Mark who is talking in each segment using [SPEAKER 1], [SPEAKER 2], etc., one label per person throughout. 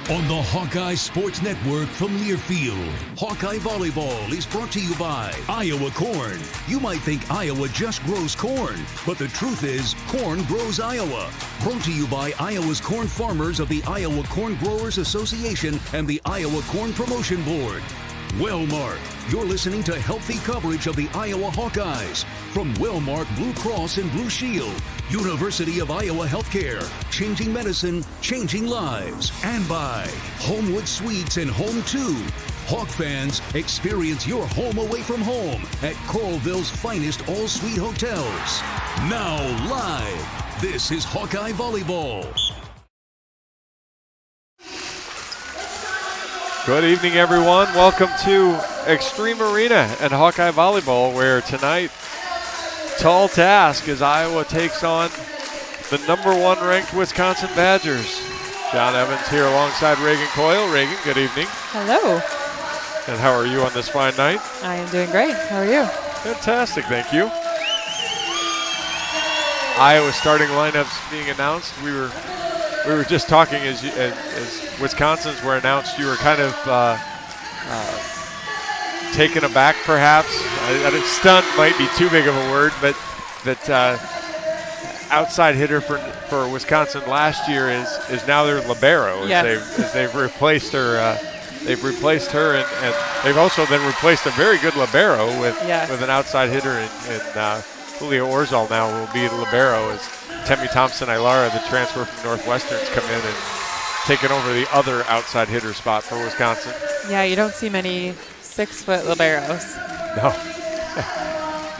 [SPEAKER 1] On the Hawkeye Sports Network from Learfield, Hawkeye Volleyball is brought to you by Iowa Corn. You might think Iowa just grows corn, but the truth is, corn grows Iowa. Brought to you by Iowa's corn farmers of the Iowa Corn Growers Association and the Iowa Corn Promotion Board. Wellmark, you're listening to healthy coverage of the Iowa Hawkeyes from Wellmark Blue Cross and Blue Shield, University of Iowa Healthcare, changing medicine, changing lives, and by Homewood Suites and Home 2. Hawk fans, experience your home away from home at Coralville's finest all-suite hotels. Now live, this is Hawkeye Volleyball.
[SPEAKER 2] Good evening, everyone. Welcome to Extreme Arena and Hawkeye Volleyball, where tonight, tall task as Iowa takes on the #1 ranked Wisconsin Badgers. John Evans here alongside Reagan Coyle. Reagan, good evening.
[SPEAKER 3] Hello.
[SPEAKER 2] And how are you on this fine night?
[SPEAKER 3] I am doing great. How are you?
[SPEAKER 2] Fantastic, thank you. Iowa starting lineups being announced. We were just talking as Wisconsin's were announced. You were kind of taken aback, perhaps. I think stunned might be too big of a word, but that outside hitter for Wisconsin last year is now their libero.
[SPEAKER 3] Yes.
[SPEAKER 2] As they've replaced her. They've replaced her, and they've also then replaced a very good libero with an outside hitter, and Julio Orzal now will be the libero as Temi Thompson-Ilara, the transfer from Northwestern's come in and taken over the other outside hitter spot for Wisconsin.
[SPEAKER 3] Yeah, you don't see many 6-foot liberos.
[SPEAKER 2] No.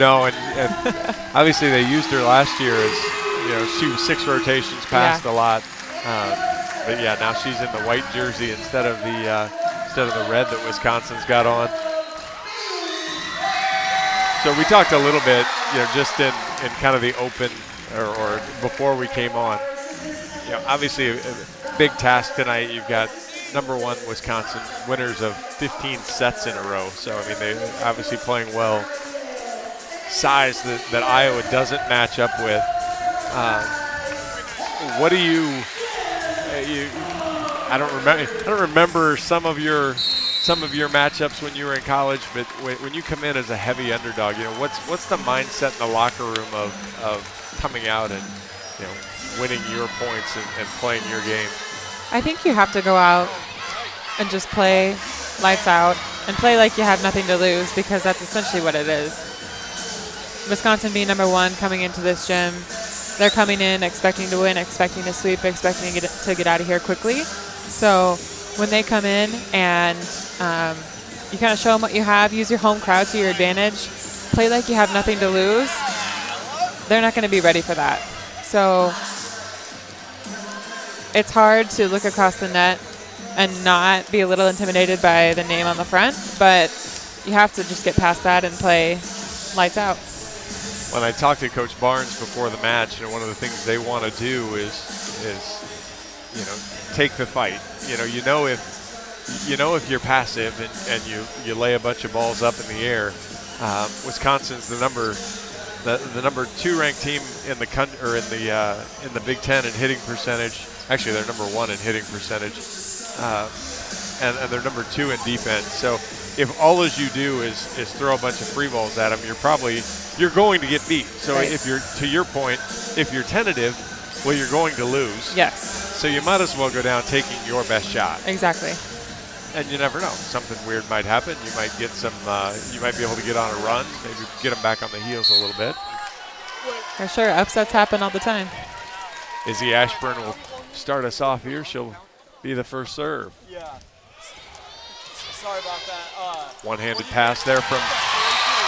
[SPEAKER 2] No, and obviously they used her last year as, she was 6 rotations, passed a lot. But yeah, now she's in the white jersey instead of the red that Wisconsin's got on. So we talked a little bit, just in kind of the open or before we came on. Obviously a big task tonight. You've got #1 Wisconsin, winners of 15 sets in a row. So, I mean, they're obviously playing well. Size that Iowa doesn't match up with. What do you I don't remember some of your matchups when you were in college, but when you come in as a heavy underdog, what's the mindset in the locker room of coming out and winning your points and playing your game?
[SPEAKER 3] I think you have to go out and just play lights out and play like you have nothing to lose, because that's essentially what it is. Wisconsin being #1 coming into this gym, they're coming in expecting to win, expecting to sweep, expecting to get out of here quickly. So when they come in and you kind of show them what you have, use your home crowd to your advantage, play like you have nothing to lose, they're not going to be ready for that. So it's hard to look across the net and not be a little intimidated by the name on the front, but you have to just get past that and play lights out.
[SPEAKER 2] When I talked to Coach Barnes before the match, one of the things they want to do is take the fight. If you're passive and you lay a bunch of balls up in the air, Wisconsin's the number 2 ranked team in the country, or in the Big Ten in hitting percentage. Actually, they're #1 in hitting percentage, and they're #2 in defense. So if all as you do is throw a bunch of free balls at them, you're going to get beat. So
[SPEAKER 3] right.
[SPEAKER 2] To your point, if you're tentative, well, you're going to lose.
[SPEAKER 3] Yes.
[SPEAKER 2] So you might as well go down taking your best shot.
[SPEAKER 3] Exactly.
[SPEAKER 2] And you never know. Something weird might happen. You might get you might be able to get on a run, maybe get them back on the heels a little bit.
[SPEAKER 3] For sure. Upsets happen all the time.
[SPEAKER 2] Izzy Ashburn will start us off here. She'll be the first serve.
[SPEAKER 4] Yeah. Sorry about that.
[SPEAKER 2] One-handed pass there from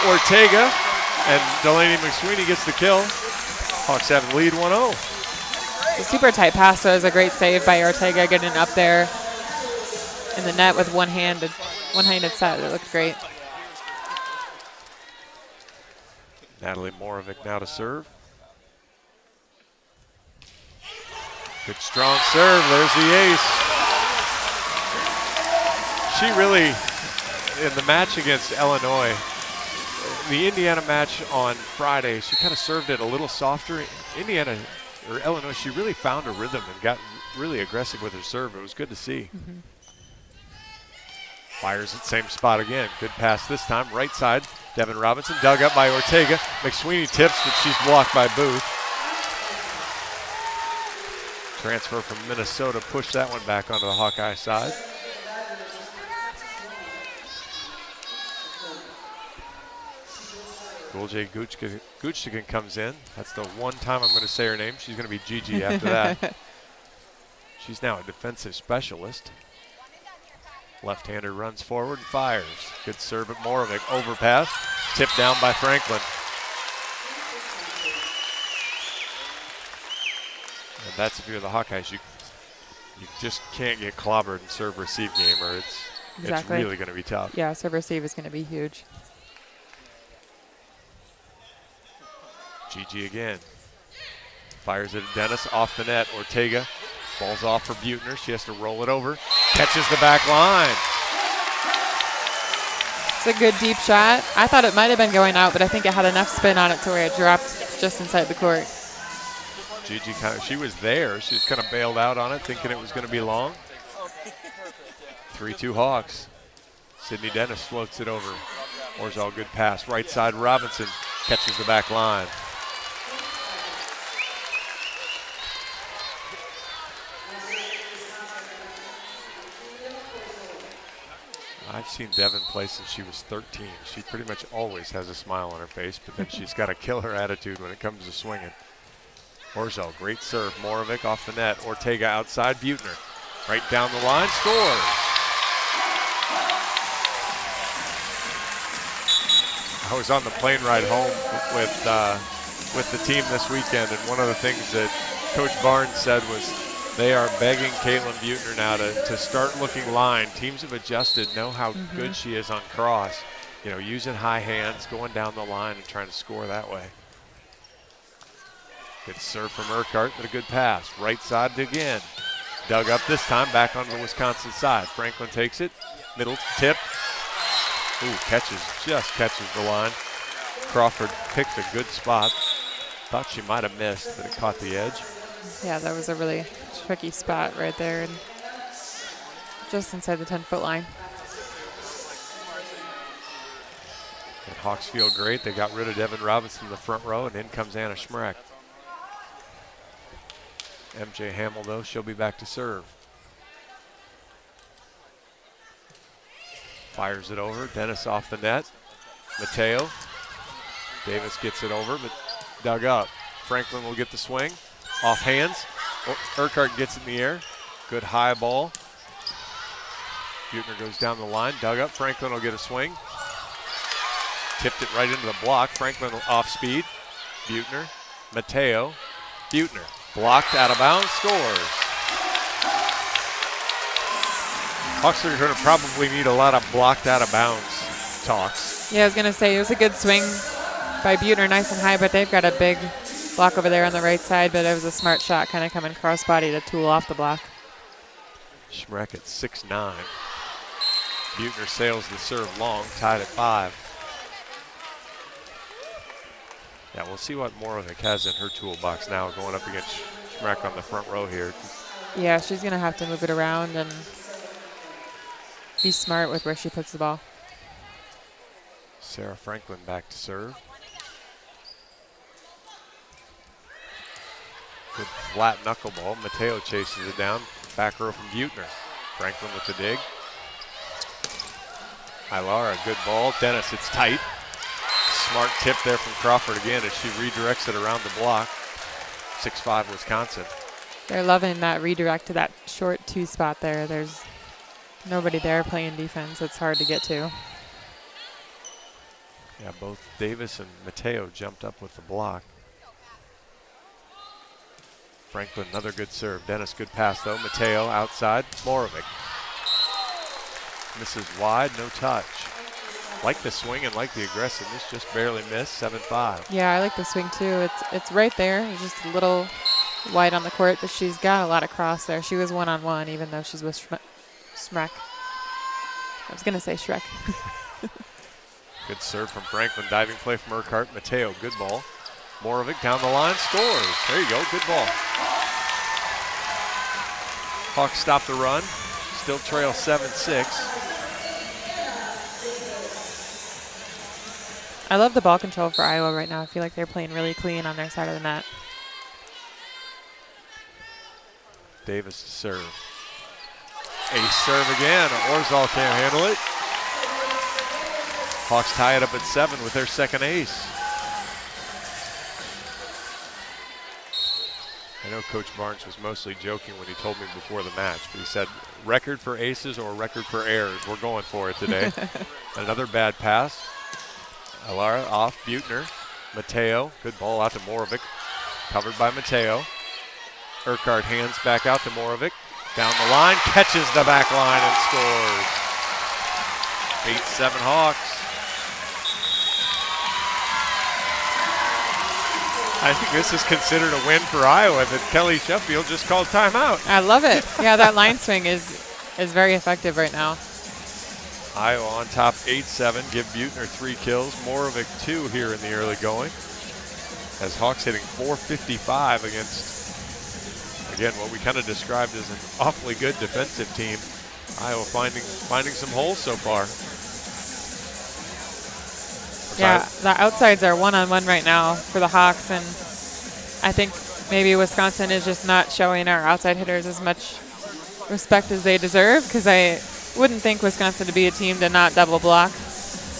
[SPEAKER 2] Ortega, and Delaney McSweeney gets the kill. Hawks have the lead 1-0.
[SPEAKER 3] The super tight pass was a great save by Ortega, getting up there in the net with one-handed set. It looked great.
[SPEAKER 2] Natalie Moravec now to serve. Good strong serve. There's the ace. She really, in the match against Illinois, the Indiana match on Friday, she kind of served it a little softer. Illinois, she really found a rhythm and got really aggressive with her serve. It was good to see. Fires at same spot again. Good pass this time. Right side. Devin Robinson dug up by Ortega. McSweeney tips, but she's blocked by Booth. Transfer from Minnesota pushed that one back onto the Hawkeye side. Gulje Guchtigan comes in. That's the one time I'm going to say her name. She's going to be Gigi after that. She's now a defensive specialist. Left-hander runs forward and fires. Good serve at Morovic. Overpass. Tipped down by Franklin. And that's if you're the Hawkeyes. You just can't get clobbered in serve-receive game, or it's really going to be tough.
[SPEAKER 3] Yeah, serve-receive is going to be huge.
[SPEAKER 2] Gigi again. Fires it at Dennis off the net. Ortega. Ball's off for Buettner. She has to roll it over. Catches the back line.
[SPEAKER 3] It's a good deep shot. I thought it might have been going out, but I think it had enough spin on it to where it dropped just inside the court.
[SPEAKER 2] Gigi she was there. She just kind of bailed out on it, thinking it was going to be long. 3-2 Hawks. Sydney Dennis floats it over. Orzal, good pass. Right side, Robinson catches the back line. I've seen Devin play since she was 13. She pretty much always has a smile on her face, but then she's got a killer attitude when it comes to swinging. Orzal, great serve. Morovic off the net. Ortega outside. Buettner right down the line. Scores. I was on the plane ride home with the team this weekend, and one of the things that Coach Barnes said was they are begging Caitlin Buettner now to start looking line. Teams have adjusted, know how good she is on cross. You know, using high hands, going down the line and trying to score that way. Good serve from Urquhart, but a good pass. Right side again. Dug up this time, back onto the Wisconsin side. Franklin takes it, middle tip. Ooh, just catches the line. Crawford picked a good spot. Thought she might have missed, but it caught the edge.
[SPEAKER 3] Yeah, that was a really tricky spot right there, and just inside the 10-foot line.
[SPEAKER 2] And Hawks feel great. They got rid of Devin Robinson in the front row, and in comes Anna Schmreck. MJ Hamill, though, she'll be back to serve. Fires it over. Dennis off the net. Mateo. Davis gets it over, but dug up. Franklin will get the swing. Off hands. Urquhart gets it in the air. Good high ball. Buettner goes down the line. Dug up. Franklin will get a swing. Tipped it right into the block. Franklin off speed. Buettner. Mateo. Buettner. Blocked out of bounds. Scores. Hawks are going to probably need a lot of blocked out of bounds talks.
[SPEAKER 3] Yeah, I was going to say it was a good swing by Buettner, nice and high, but they've got a big block over there on the right side, but it was a smart shot kind of coming cross-body to tool off the block.
[SPEAKER 2] Schmreck at 6'9". Buettner sails the serve long, tied at 5. Yeah, we'll see what Morovic has in her toolbox now going up against Schmreck on the front row here.
[SPEAKER 3] Yeah, she's going to have to move it around and be smart with where she puts the ball.
[SPEAKER 2] Sarah Franklin back to serve. Good flat knuckleball. Mateo chases it down. Back row from Buettner. Franklin with the dig. Ilara, good ball. Dennis, it's tight. Smart tip there from Crawford again as she redirects it around the block. 6'5" Wisconsin.
[SPEAKER 3] They're loving that redirect to that short 2 spot there. There's nobody there playing defense. It's hard to get to.
[SPEAKER 2] Yeah, both Davis and Mateo jumped up with the block. Franklin, another good serve. Dennis, good pass though. Mateo outside. Morovic. Misses wide, no touch. Like the swing and like the aggressiveness, just barely missed. 7-5.
[SPEAKER 3] Yeah, I like the swing too. It's right there. It's just a little wide on the court, but she's got a lot of cross there. She was one-on-one, even though she's with Schmreck. I was gonna say Shrek.
[SPEAKER 2] Good serve from Franklin. Diving play from Urquhart. Mateo, good ball. Morovic down the line, scores. There you go, good ball. Hawks stop the run. Still trail 7-6.
[SPEAKER 3] I love the ball control for Iowa right now. I feel like they're playing really clean on their side of the net.
[SPEAKER 2] Davis to serve. Ace serve again. Orzal can't handle it. Hawks tie it up at 7 with their second ace. I know Coach Barnes was mostly joking when he told me before the match, but he said, record for aces or record for errors. We're going for it today. Another bad pass. Alara off Buechner. Mateo, good ball out to Morovic. Covered by Mateo. Urquhart hands back out to Morovic. Down the line, catches the back line and scores. 8-7 Hawks. I think this is considered a win for Iowa that Kelly Sheffield just called timeout.
[SPEAKER 3] I love it. Yeah, that line swing is very effective right now.
[SPEAKER 2] Iowa on top 8-7, give Buechner 3 kills, Morovic 2 here in the early going. As Hawks hitting .455 against, again, what we kind of described as an awfully good defensive team. Iowa finding some holes so far.
[SPEAKER 3] Yeah, the outsides are one-on-one right now for the Hawks, and I think maybe Wisconsin is just not showing our outside hitters as much respect as they deserve, because I wouldn't think Wisconsin to be a team to not double block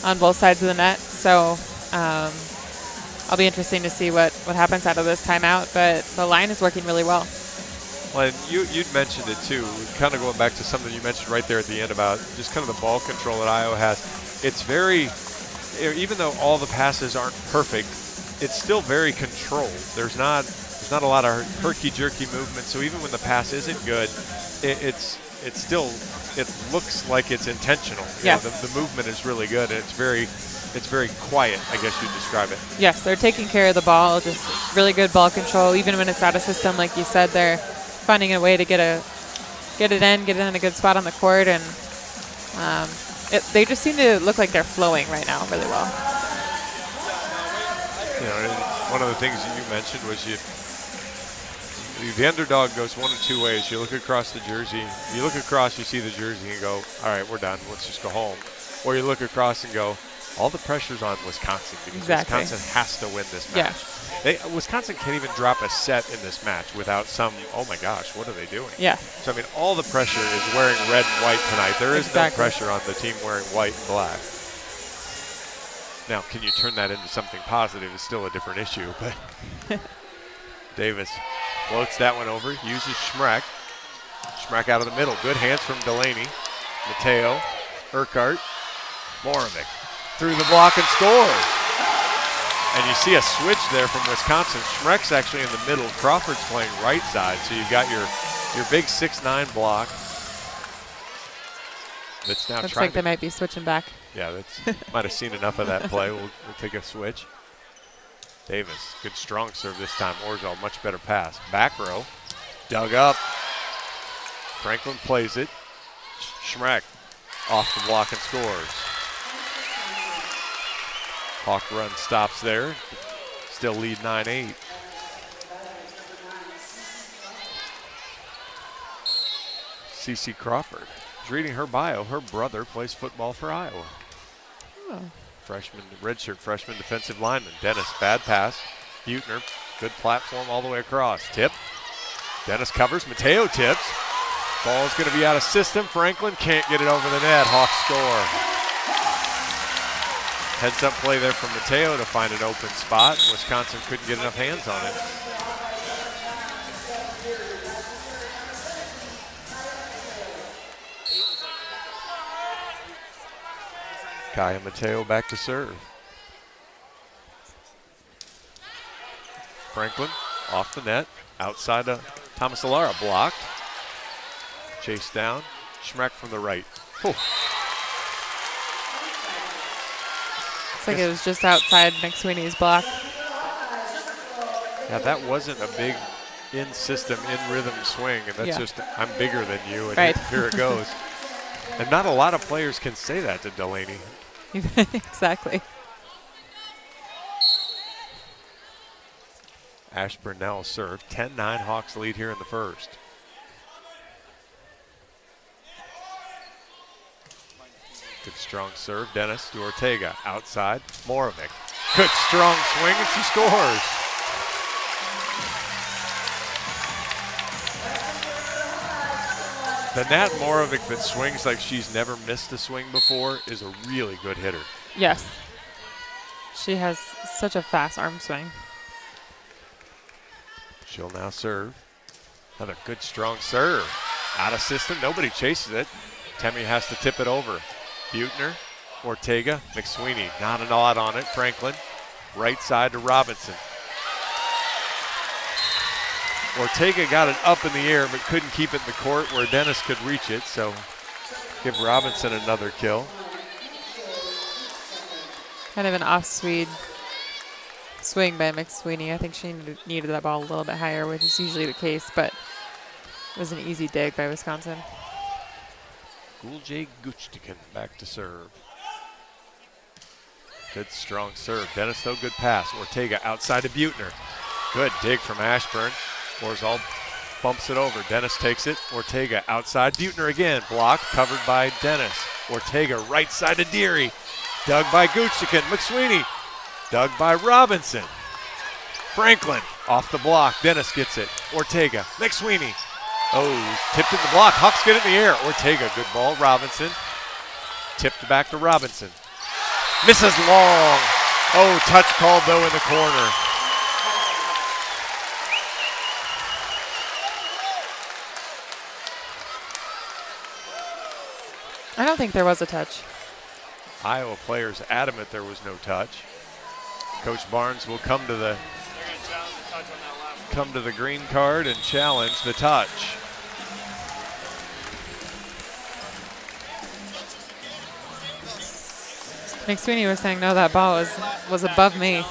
[SPEAKER 3] on both sides of the net. So I'll be interesting to see what happens out of this timeout, but the line is working really well.
[SPEAKER 2] Well, and you'd mentioned it too, kind of going back to something you mentioned right there at the end about just kind of the ball control that Iowa has. It's very, even though all the passes aren't perfect, it's still very controlled. There's not a lot of herky-jerky movement, so even when the pass isn't good, it looks like it's intentional.
[SPEAKER 3] Yes.
[SPEAKER 2] You know, the movement is really good, and it's very quiet, I guess you'd describe it.
[SPEAKER 3] Yes, they're taking care of the ball, just really good ball control. Even when it's out of system, like you said, they're finding a way to get it in a good spot on the court, and they just seem to look like they're flowing right now really well.
[SPEAKER 2] You know, one of the things that you mentioned was the underdog goes one of two ways. You look across the jersey, you see the jersey and go, all right, we're done, let's just go home. Or you look across and go, all the pressure's on Wisconsin because
[SPEAKER 3] Exactly.
[SPEAKER 2] Wisconsin has to win this match.
[SPEAKER 3] Yeah.
[SPEAKER 2] Wisconsin can't even drop a set in this match without some, oh my gosh, what are they doing?
[SPEAKER 3] Yeah.
[SPEAKER 2] So, I mean, all the pressure is wearing red and white tonight. There is no pressure on the team wearing white and black. Now, can you turn that into something positive is still a different issue, but Davis floats that one over, uses Schmreck. Schmreck out of the middle. Good hands from Delaney. Mateo, Urquhart, Morovic. Through the block and scores. And you see a switch there from Wisconsin. Schmreck's actually in the middle. Crawford's playing right side, so you've got your big 6'9" block. That's now
[SPEAKER 3] Looks
[SPEAKER 2] trying
[SPEAKER 3] like they might be switching back.
[SPEAKER 2] Yeah, might have seen enough of that play. We'll take a switch. Davis, good strong serve this time. Orzal, much better pass. Back row, dug up. Franklin plays it. Schmreck off the block and scores. Hawk run stops there. Still lead 9-8. CeCe Crawford is reading her bio. Her brother plays football for Iowa.
[SPEAKER 3] Oh.
[SPEAKER 2] Freshman, redshirt freshman defensive lineman. Dennis, bad pass. Buechner, good platform all the way across. Tip. Dennis covers. Mateo tips. Ball's going to be out of system. Franklin can't get it over the net. Hawks score. Heads up play there from Mateo to find an open spot. Wisconsin couldn't get enough hands on it. Kaya Mateo back to serve. Franklin off the net, outside of Thomas Alara, blocked. Chased down, Schmreck from the right. Whew.
[SPEAKER 3] Looks like it was just outside McSweeney's block.
[SPEAKER 2] Yeah, that wasn't a big in-system, in-rhythm swing, and that's just, I'm bigger than you, and here it goes. And not a lot of players can say that to Delaney.
[SPEAKER 3] Exactly.
[SPEAKER 2] Ashburn now will serve. 10-9 Hawks lead here in the first. Good strong serve. Dennis to Ortega. Outside. Moravec. Good strong swing, and she scores. The Nat Moravec that swings like she's never missed a swing before is a really good hitter.
[SPEAKER 3] Yes. She has such a fast arm swing.
[SPEAKER 2] She'll now serve. Another good strong serve. Out of system, nobody chases it. Temi has to tip it over. Buechner, Ortega, McSweeney, not a lot on it. Franklin, right side to Robinson. Ortega got it up in the air but couldn't keep it in the court where Dennis could reach it, so give Robinson another kill.
[SPEAKER 3] Kind of an off-speed swing by McSweeney. I think she needed that ball a little bit higher, which is usually the case, but it was an easy dig by Wisconsin.
[SPEAKER 2] Gulje Guchtikin back to serve. Good strong serve. Dennis though, good pass. Ortega outside to Buechner. Good dig from Ashburn. Borzal bumps it over. Dennis takes it. Ortega outside. Buechner again. Blocked, covered by Dennis. Ortega right side to Deary. Dug by Guchtikin. McSweeney. Dug by Robinson. Franklin off the block. Dennis gets it. Ortega. McSweeney. Oh, tipped in the block. Hawks get it in the air. Ortega, good ball. Robinson. Tipped back to Robinson. Misses long. Oh, touch called though in the corner.
[SPEAKER 3] I don't think there was a touch.
[SPEAKER 2] Iowa players adamant there was no touch. Coach Barnes will come to the green card and challenge the touch.
[SPEAKER 3] McSweeney was saying, no, that ball was above me.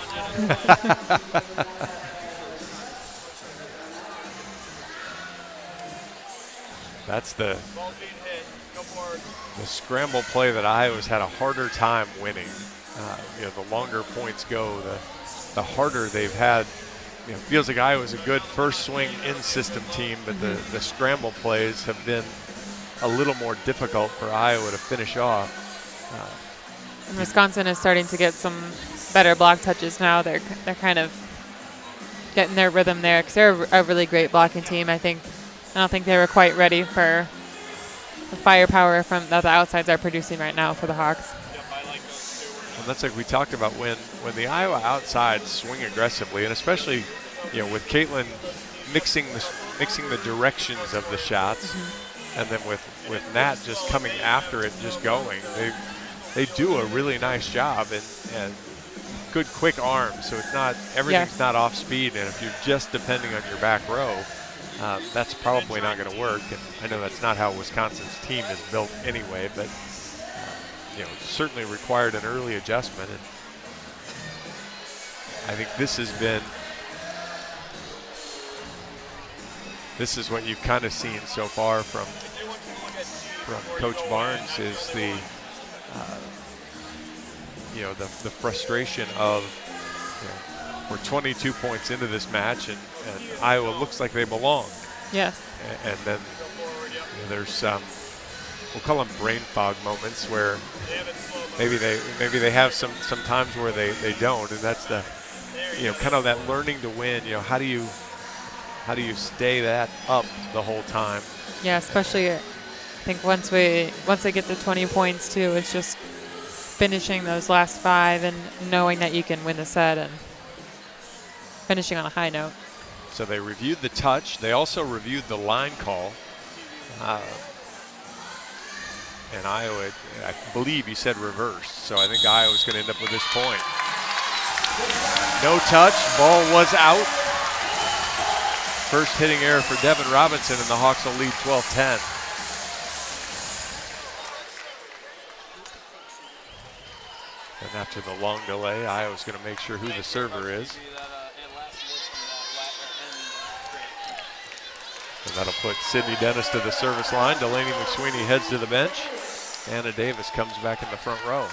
[SPEAKER 2] That's the scramble play that Iowa's had a harder time winning. The longer points go, the harder they've had. It feels like Iowa's a good first swing in-system team, but the scramble plays have been a little more difficult for Iowa to finish off.
[SPEAKER 3] And Wisconsin is starting to get some better block touches now. They're kind of getting their rhythm there because they're a really great blocking team. I don't think they were quite ready for the firepower that the outsides are producing right now for the Hawks.
[SPEAKER 2] And that's like we talked about when the Iowa outsides swing aggressively, and especially with Caitlin mixing the directions of the shots, and then with Nat just coming after it, just going, they do a really nice job and good quick arms. So it's not everything's not off speed, and if you're just depending on your back row, that's probably not going to work. And I know that's not how Wisconsin's team is built anyway, but it certainly required an early adjustment. And I think this is what you've kind of seen so far from Coach Barnes is the frustration of we're 22 points into this match and Iowa looks like they belong.
[SPEAKER 3] Yes.
[SPEAKER 2] And then there's we'll call them brain fog moments where maybe they have some times where they don't, and that's the kind of that learning to win. How do you stay that up the whole time?
[SPEAKER 3] Yeah, especially I think once they get to 20 points too, it's just finishing those last 5 and knowing that you can win the set and finishing on a high note.
[SPEAKER 2] So they reviewed the touch. They also reviewed the line call. And Iowa, I believe he said reverse. So I think Iowa's going to end up with this point. No touch. Ball was out. First hitting error for Devin Robinson, and the Hawks will lead 12-10. And after the long delay, Iowa's going to make sure who the server is. And that'll put Sydney Dennis to the service line. Delaney McSweeney heads to the bench. Anna Davis comes back in the front row.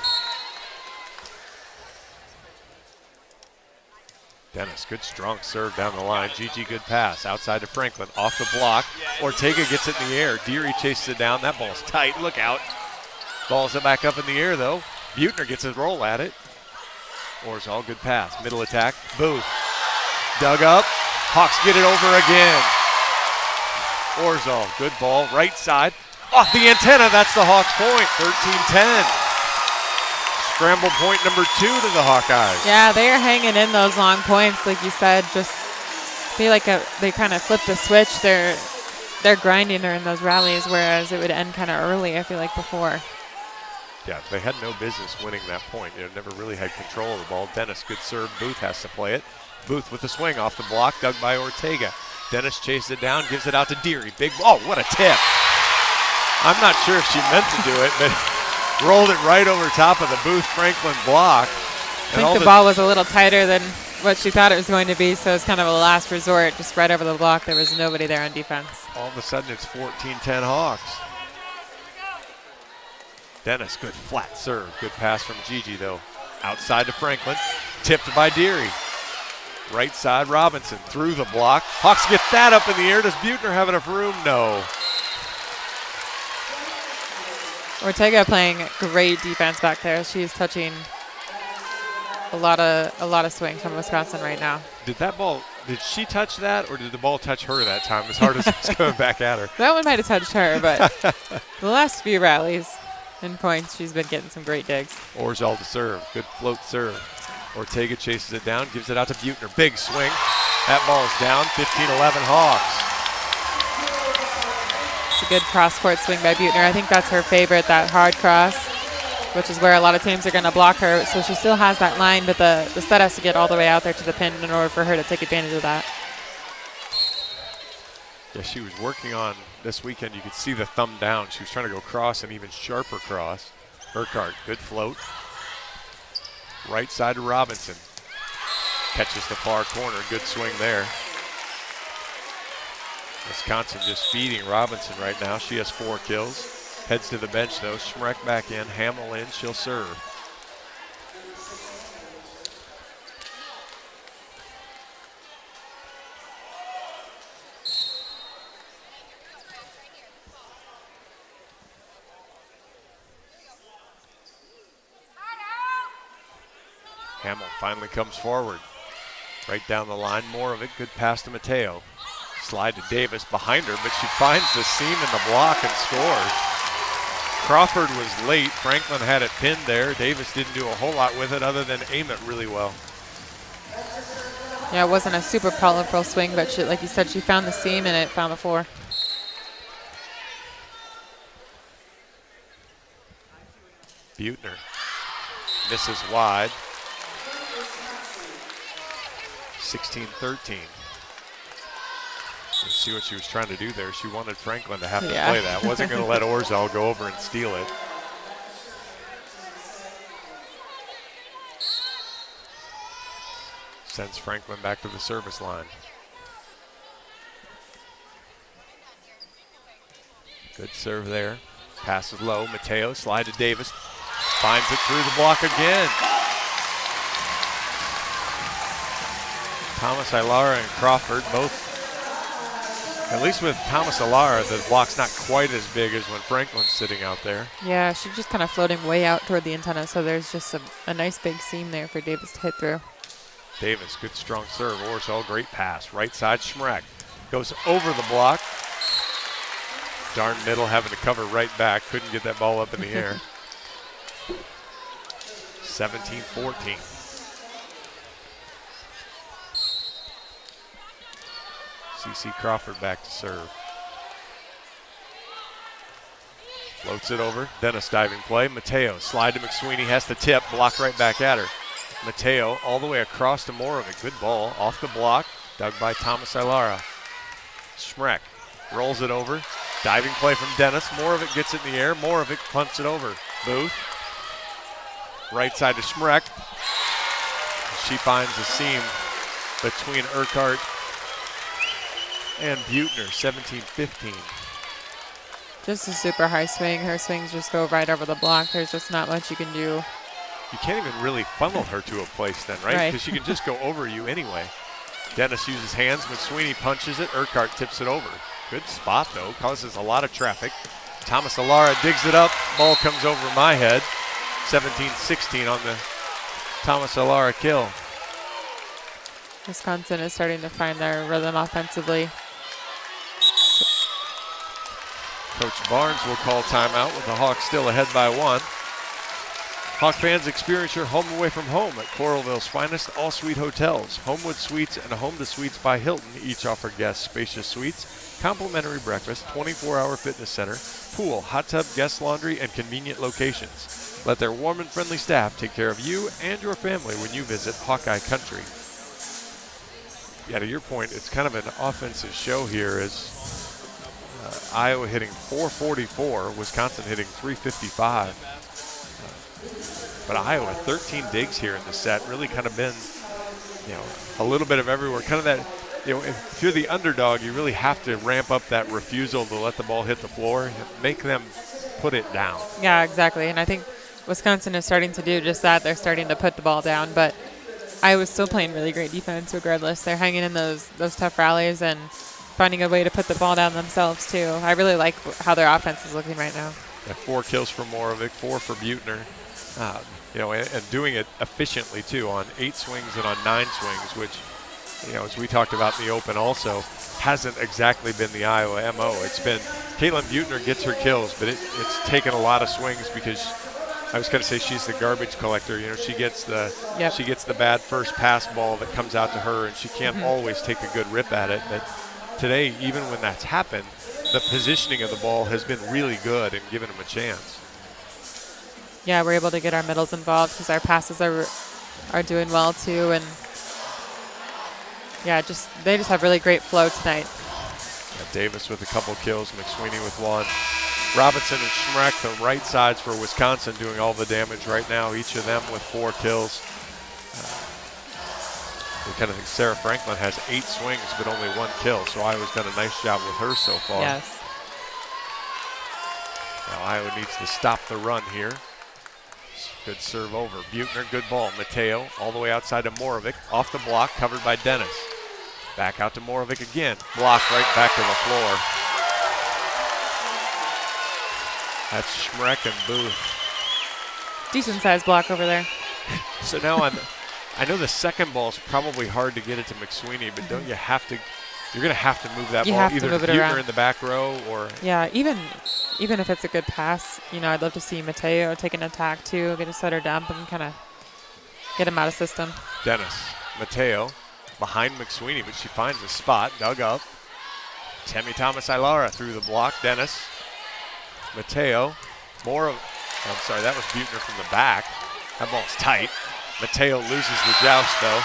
[SPEAKER 2] Dennis, good strong serve down the line. Gigi, good pass. Outside to Franklin, off the block. Ortega gets it in the air. Deary chases it down. That ball's tight. Look out. Balls it back up in the air, though. Buechner gets his roll at it. Orzal, good pass. Middle attack. Booth. Dug up. Hawks get it over again. Orzal, good ball. Right side. Off the antenna. That's the Hawks point. 13-10. Scramble point number 2 to the Hawkeyes.
[SPEAKER 3] Yeah, they are hanging in those long points, like you said. Just feel like they kind of flipped the switch. They're grinding her in those rallies, whereas it would end kind of early, I feel like, before.
[SPEAKER 2] Yeah, they had no business winning that point. They never really had control of the ball. Dennis, good serve. Booth has to play it. Booth with the swing off the block, dug by Ortega. Dennis chases it down, gives it out to Deary. Big, oh, what a tip. I'm not sure if she meant to do it, but rolled it right over top of the Booth-Franklin block.
[SPEAKER 3] I think the ball was a little tighter than what she thought it was going to be, so it's kind of a last resort, just right over the block. There was nobody there on defense.
[SPEAKER 2] All of a sudden, it's 14-10 Hawks. Dennis, good flat serve. Good pass from Gigi, though. Outside to Franklin. Tipped by Deary. Right side, Robinson through the block. Hawks get that up in the air. Does Buechner have enough room? No.
[SPEAKER 3] Ortega playing great defense back there. She's touching a lot of swing from Wisconsin right now.
[SPEAKER 2] Did she touch that, or did the ball touch her that time as hard as it's coming back at her?
[SPEAKER 3] That one might have touched her, but the last few rallies and points, she's been getting some great digs.
[SPEAKER 2] Orzal to serve. Good float serve. Ortega chases it down, gives it out to Buechner. Big swing. That ball's down. 15-11 Hawks.
[SPEAKER 3] It's a good cross-court swing by Buechner. I think that's her favorite, that hard cross, which is where a lot of teams are going to block her. So she still has that line, but the set has to get all the way out there to the pin in order for her to take advantage of that.
[SPEAKER 2] Yeah, she was working on this weekend. You could see the thumb down. She was trying to go cross, an even sharper cross. Urquhart, good float. Right side to Robinson. Catches the far corner. Good swing there. Wisconsin just feeding Robinson right now. She has 4 kills. Heads to the bench, though. Schmreck back in. Hamill in. She'll serve. Hamill finally comes forward. Right down the line. More of it. Good pass to Mateo. Slide to Davis behind her, but she finds the seam in the block and scores. Crawford was late. Franklin had it pinned there. Davis didn't do a whole lot with it other than aim it really well.
[SPEAKER 3] Yeah, it wasn't a super powerful swing, but she, like you said, she found the seam and it found the floor.
[SPEAKER 2] Buechner misses wide. 16-13. Let's see what she was trying to do there. She wanted Franklin to have to play that. Wasn't going to let Orzal go over and steal it. Sends Franklin back to the service line. Good serve there. Passes low. Mateo, slide to Davis. Finds it through the block again. Thomas Ilara and Crawford both. At least with Thomas Ilara, the block's not quite as big as when Franklin's sitting out there.
[SPEAKER 3] Yeah, she's just kind of floating way out toward the antenna, so there's just a nice big seam there for Davis to hit through.
[SPEAKER 2] Davis, good strong serve. Orzal, great pass. Right side, Schmreck. Goes over the block. Darn middle having to cover right back. Couldn't get that ball up in the air. 17-14. CC Crawford back to serve. Floats it over. Dennis diving play. Mateo, slide to McSweeney. Has to tip. Block right back at her. Mateo all the way across to Moravec. Good ball. Off the block. Dug by Thomas Ilara. Schmreck rolls it over. Diving play from Dennis. Moravec gets it in the air. Moravec punts it over. Booth. Right side to Schmreck. She finds the seam between Urquhart and Buechner. 17-15.
[SPEAKER 3] Just a super high swing. Her swings just go right over the block. There's just not much you can do.
[SPEAKER 2] You can't even really funnel her to a place then, right? Because she can just go over you anyway. Dennis uses hands. McSweeney punches it. Urquhart tips it over. Good spot, though. Causes a lot of traffic. Thomas Alara digs it up. Ball comes over my head. 17-16 on the Thomas Alara kill.
[SPEAKER 3] Wisconsin is starting to find their rhythm offensively.
[SPEAKER 2] Coach Barnes will call timeout with the Hawks still ahead by 1. Hawk fans, experience your home away from home at Coralville's finest all-suite hotels. Homewood Suites and Home to Suites by Hilton each offer guests spacious suites, complimentary breakfast, 24-hour fitness center, pool, hot tub, guest laundry, and convenient locations. Let their warm and friendly staff take care of you and your family when you visit Hawkeye Country. Yeah, to your point, it's kind of an offensive show here as Iowa hitting 444, Wisconsin hitting 355. But Iowa, 13 digs here in the set, really kind of been, a little bit of everywhere. Kind of that, if you're the underdog, you really have to ramp up that refusal to let the ball hit the floor, make them put it down.
[SPEAKER 3] Yeah, exactly. And I think Wisconsin is starting to do just that. They're starting to put the ball down, but Iowa's still playing really great defense regardless. They're hanging in those tough rallies and finding a way to put the ball down themselves too. I really like how their offense is looking right now.
[SPEAKER 2] Yeah, 4 kills for Moravec, 4 for Buechner. And doing it efficiently too on 8 swings and on 9 swings, which, as we talked about in the Open also, hasn't exactly been the Iowa MO. It's been Caitlin Buechner gets her kills, but it's taken a lot of swings because I was going to say she's the garbage collector. She gets the bad first pass ball that comes out to her, and she can't always take a good rip at it. But today, even when that's happened, the positioning of the ball has been really good and given them a chance.
[SPEAKER 3] Yeah, we're able to get our middles involved because our passes are doing well too, and yeah, they just have really great flow tonight.
[SPEAKER 2] Yeah, Davis with a couple kills, McSweeney with 1. Robinson and Schmreck, the right sides for Wisconsin, doing all the damage right now, each of them with 4 kills. We kind of think Sarah Franklin has 8 swings but only 1 kill, so Iowa's done a nice job with her so far.
[SPEAKER 3] Yes.
[SPEAKER 2] Now Iowa needs to stop the run here. Good serve over. Buechner, good ball. Mateo all the way outside to Moravec. Off the block, covered by Dennis. Back out to Moravec again. Blocked right back to the floor. That's Schmreck and Booth.
[SPEAKER 3] Decent sized block over there.
[SPEAKER 2] So now I know the second ball is probably hard to get it to McSweeney, but don't you have to? You're going to have to move that ball either to Buechner in the back row or.
[SPEAKER 3] Yeah, even if it's a good pass, I'd love to see Mateo take an attack too, get a setter dump and kind of get him out of system.
[SPEAKER 2] Dennis, Mateo behind McSweeney, but she finds a spot, dug up. Temi Thomas Ilara through the block. Dennis, Mateo, that was Buechner from the back. That ball's tight. Mateo loses the joust though.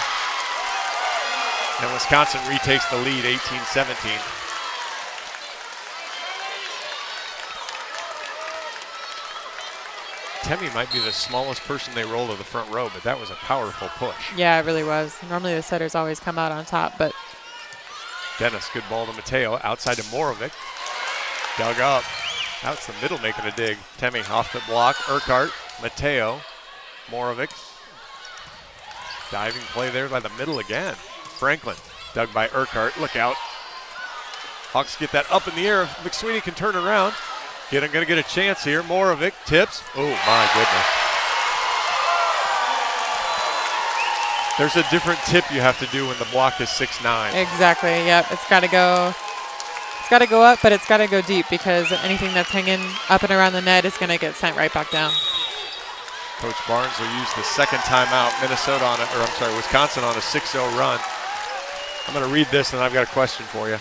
[SPEAKER 2] And Wisconsin retakes the lead, 18-17. Temi might be the smallest person they roll to the front row, but that was a powerful push.
[SPEAKER 3] Yeah, it really was. Normally the setters always come out on top, but.
[SPEAKER 2] Dennis, good ball to Mateo, outside to Moravec. Dug up. That's the middle making a dig. Temi off the block. Urquhart, Mateo, Moravec. Diving play there by the middle again. Franklin, dug by Urquhart. Look out. Hawks get that up in the air. If McSweeney can turn around. Going to get a chance here. Moravec tips. Oh, my goodness. There's a different tip you have to do when the block is 6'9".
[SPEAKER 3] Exactly, yep. It's got to go up, but it's got to go deep because anything that's hanging up and around the net is going to get sent right back down.
[SPEAKER 2] Coach Barnes will use the second timeout. Wisconsin on a 6-0 run. I'm going to read this, and I've got a question for you.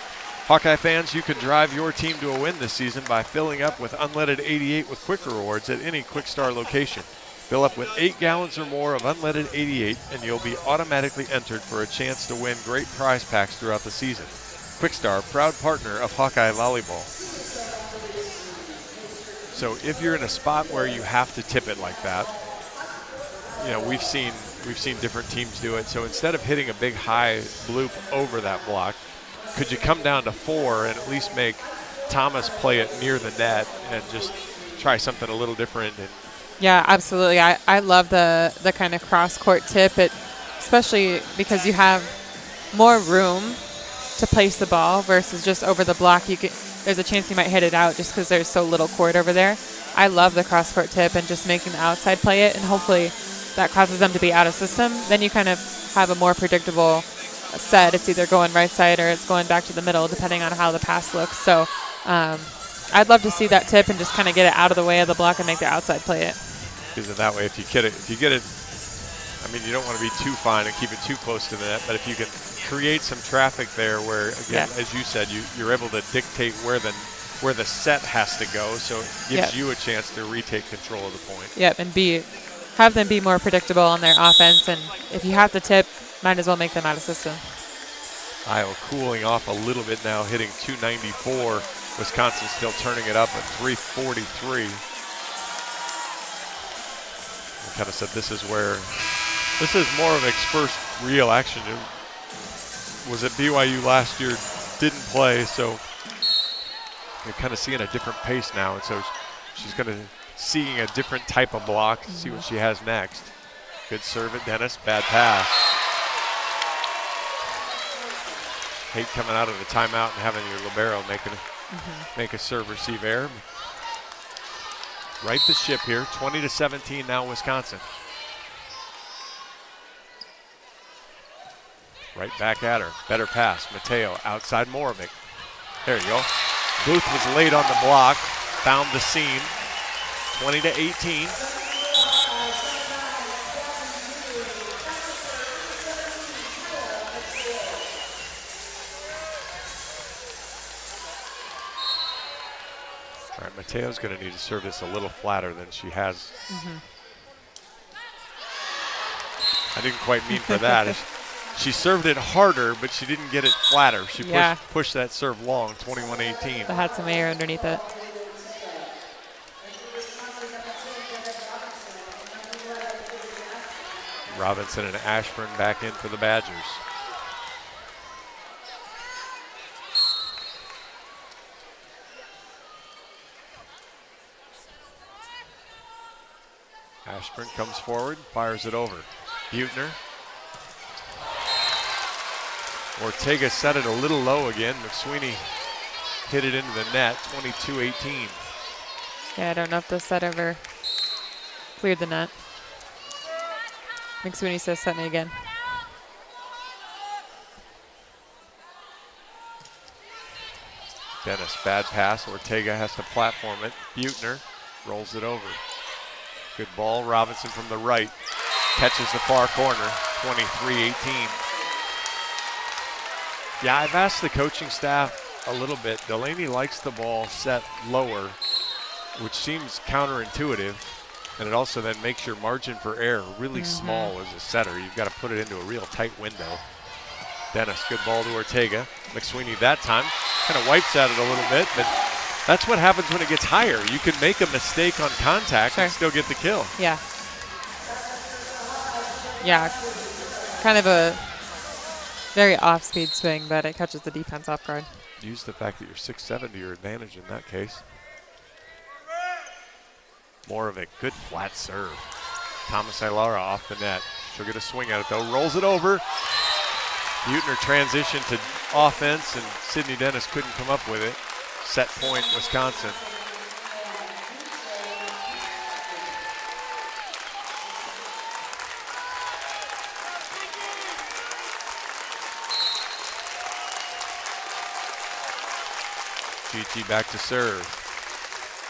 [SPEAKER 2] Hawkeye fans, you can drive your team to a win this season by filling up with unleaded 88 with Quick Rewards at any Quick Star location. Fill up with 8 gallons or more of unleaded 88, and you'll be automatically entered for a chance to win great prize packs throughout the season. Quick Star, proud partner of Hawkeye Volleyball. So if you're in a spot where you have to tip it like that, we've seen different teams do it. So instead of hitting a big high bloop over that block, could you come down to 4 and at least make Thomas play it near the net and just try something a little different?
[SPEAKER 3] Yeah, absolutely. I love the kind of cross-court tip, especially because you have more room to place the ball versus just over the block. It's there's a chance he might hit it out just because there's so little court over there. I love the cross-court tip and just making the outside play it, and hopefully that causes them to be out of system. Then you kind of have a more predictable set. It's either going right side or it's going back to the middle, depending on how the pass looks. So I'd love to see that tip and just kind of get it out of the way of the block and make the outside play it.
[SPEAKER 2] Because that way, if you get it, I mean, you don't want to be too fine and keep it too close to the net, but if you can create some traffic there where, again, as you said, you're able to dictate where the set has to go, so it gives you a chance to retake control of the point.
[SPEAKER 3] Yep, and have them be more predictable on their offense, and if you have to tip, might as well make them out of system.
[SPEAKER 2] Iowa cooling off a little bit now, hitting 294. Wisconsin still turning it up at 343. I kind of said this is more of Mick's first real action. Was at BYU last year, didn't play, so you're kind of seeing a different pace now, and so she's going to seeing a different type of block, see what she has next. Good serve at Dennis, bad pass. Hate coming out of the timeout and having your libero make a serve receive error. Right the ship here, 20-17 now Wisconsin. Right back at her, better pass, Mateo outside Moravec. There you go. Booth was late on the block, found the seam, 20-18. All right, Mateo's going to need to serve this a little flatter than she has. I didn't quite mean for that. She served it harder, but she didn't get it flatter. She pushed that serve long, 21-18.
[SPEAKER 3] It had some air underneath it.
[SPEAKER 2] Robinson and Ashburn back in for the Badgers. Ashburn comes forward, fires it over. Buechner. Ortega set it a little low again. McSweeney hit it into the net, 22-18.
[SPEAKER 3] Yeah, I don't know if the set ever cleared the net. McSweeney says set me again.
[SPEAKER 2] Dennis, bad pass. Ortega has to platform it. Buechner rolls it over. Good ball. Robinson from the right catches the far corner, 23-18. Yeah, I've asked the coaching staff a little bit. Delaney likes the ball set lower, which seems counterintuitive, and it also then makes your margin for error really small as a setter. You've got to put it into a real tight window. Dennis, good ball to Ortega. McSweeney that time kind of wipes at it a little bit, but that's what happens when it gets higher. You can make a mistake on contact and still get the kill.
[SPEAKER 3] Yeah. Yeah, kind of a very off-speed swing, but it catches the defense off guard.
[SPEAKER 2] Use the fact that you're 6'7" to your advantage in that case. More of a good flat serve. Thomas Ailara off the net. She'll get a swing at it though. Rolls it over. Buechner transition to offense, and Sydney Dennis couldn't come up with it. Set point, Wisconsin. GT back to serve.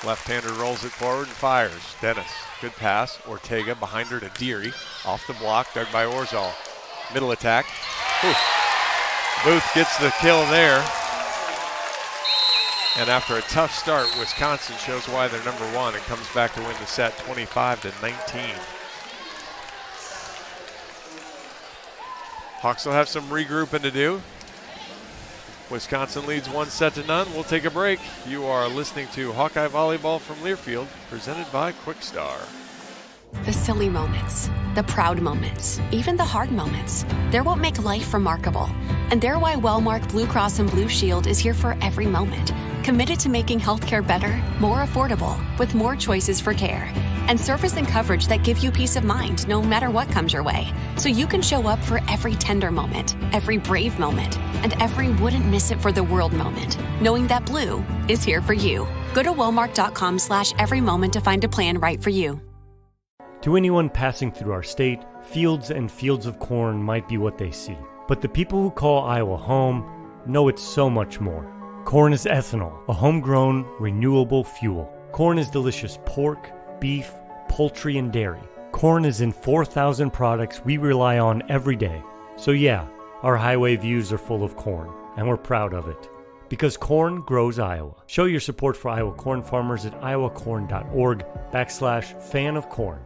[SPEAKER 2] Left-hander rolls it forward and fires. Dennis, good pass. Ortega behind her to Deary. Off the block, dug by Orzal. Middle attack. Whew. Booth gets the kill there. And after a tough start, Wisconsin shows why they're number one and comes back to win the set 25-19. Hawks will have some regrouping to do. Wisconsin leads 1-0. We'll take a break. You are listening to Hawkeye Volleyball from Learfield, presented by Quickstar.
[SPEAKER 5] The silly moments, the proud moments, even the hard moments. They're what make life remarkable. And they're why Wellmark Blue Cross and Blue Shield is here for every moment. Committed to making healthcare better, more affordable, with more choices for care. and service and coverage that give you peace of mind no matter what comes your way. So you can show up for every tender moment, every brave moment, and every wouldn't miss it for the world moment, knowing that Blue is here for you. Go to Walmart.com/every moment to find a plan right for you.
[SPEAKER 6] To anyone passing through our state, fields and fields of corn might be what they see. But the people who call Iowa home know it's so much more. Corn is ethanol, a homegrown, renewable fuel. Corn is delicious pork, beef, poultry, and dairy. Corn is in 4,000 products we rely on every day. So yeah, our highway views are full of corn, and we're proud of it. Because corn grows Iowa. Show your support for Iowa corn farmers at iowacorn.org/fan of corn.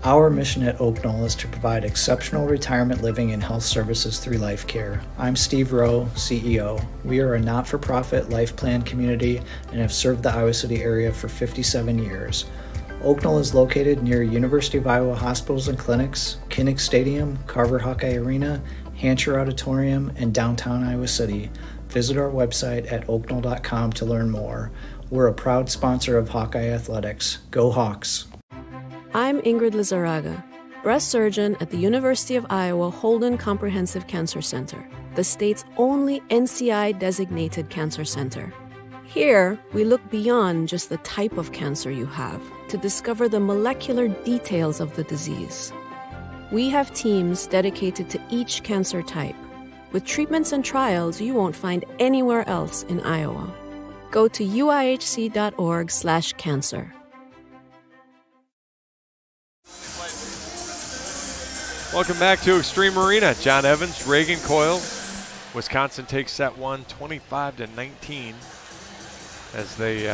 [SPEAKER 7] Our mission at Oak Knoll is to provide exceptional retirement living and health services through life care. I'm Steve Rowe, CEO. We are a not-for-profit life plan community and have served the Iowa City area for 57 years. Oak Knoll is located near University of Iowa hospitals and clinics, Kinnick Stadium, Carver Hawkeye Arena, Hancher Auditorium, and downtown Iowa City. Visit our website at oakknoll.com to learn more. We're a proud sponsor of Hawkeye Athletics. Go Hawks!
[SPEAKER 8] I'm Ingrid Lizarraga, breast surgeon at the University of Iowa Holden Comprehensive Cancer Center, the state's only NCI-designated cancer center. Here, we look beyond just the type of cancer you have to discover the molecular details of the disease. We have teams dedicated to each cancer type, with treatments and trials you won't find anywhere else in Iowa. Go to uihc.org/cancer.
[SPEAKER 2] Welcome back to Extreme Arena. John Evans, Reagan Coyle. Wisconsin takes set one, 25-19, as they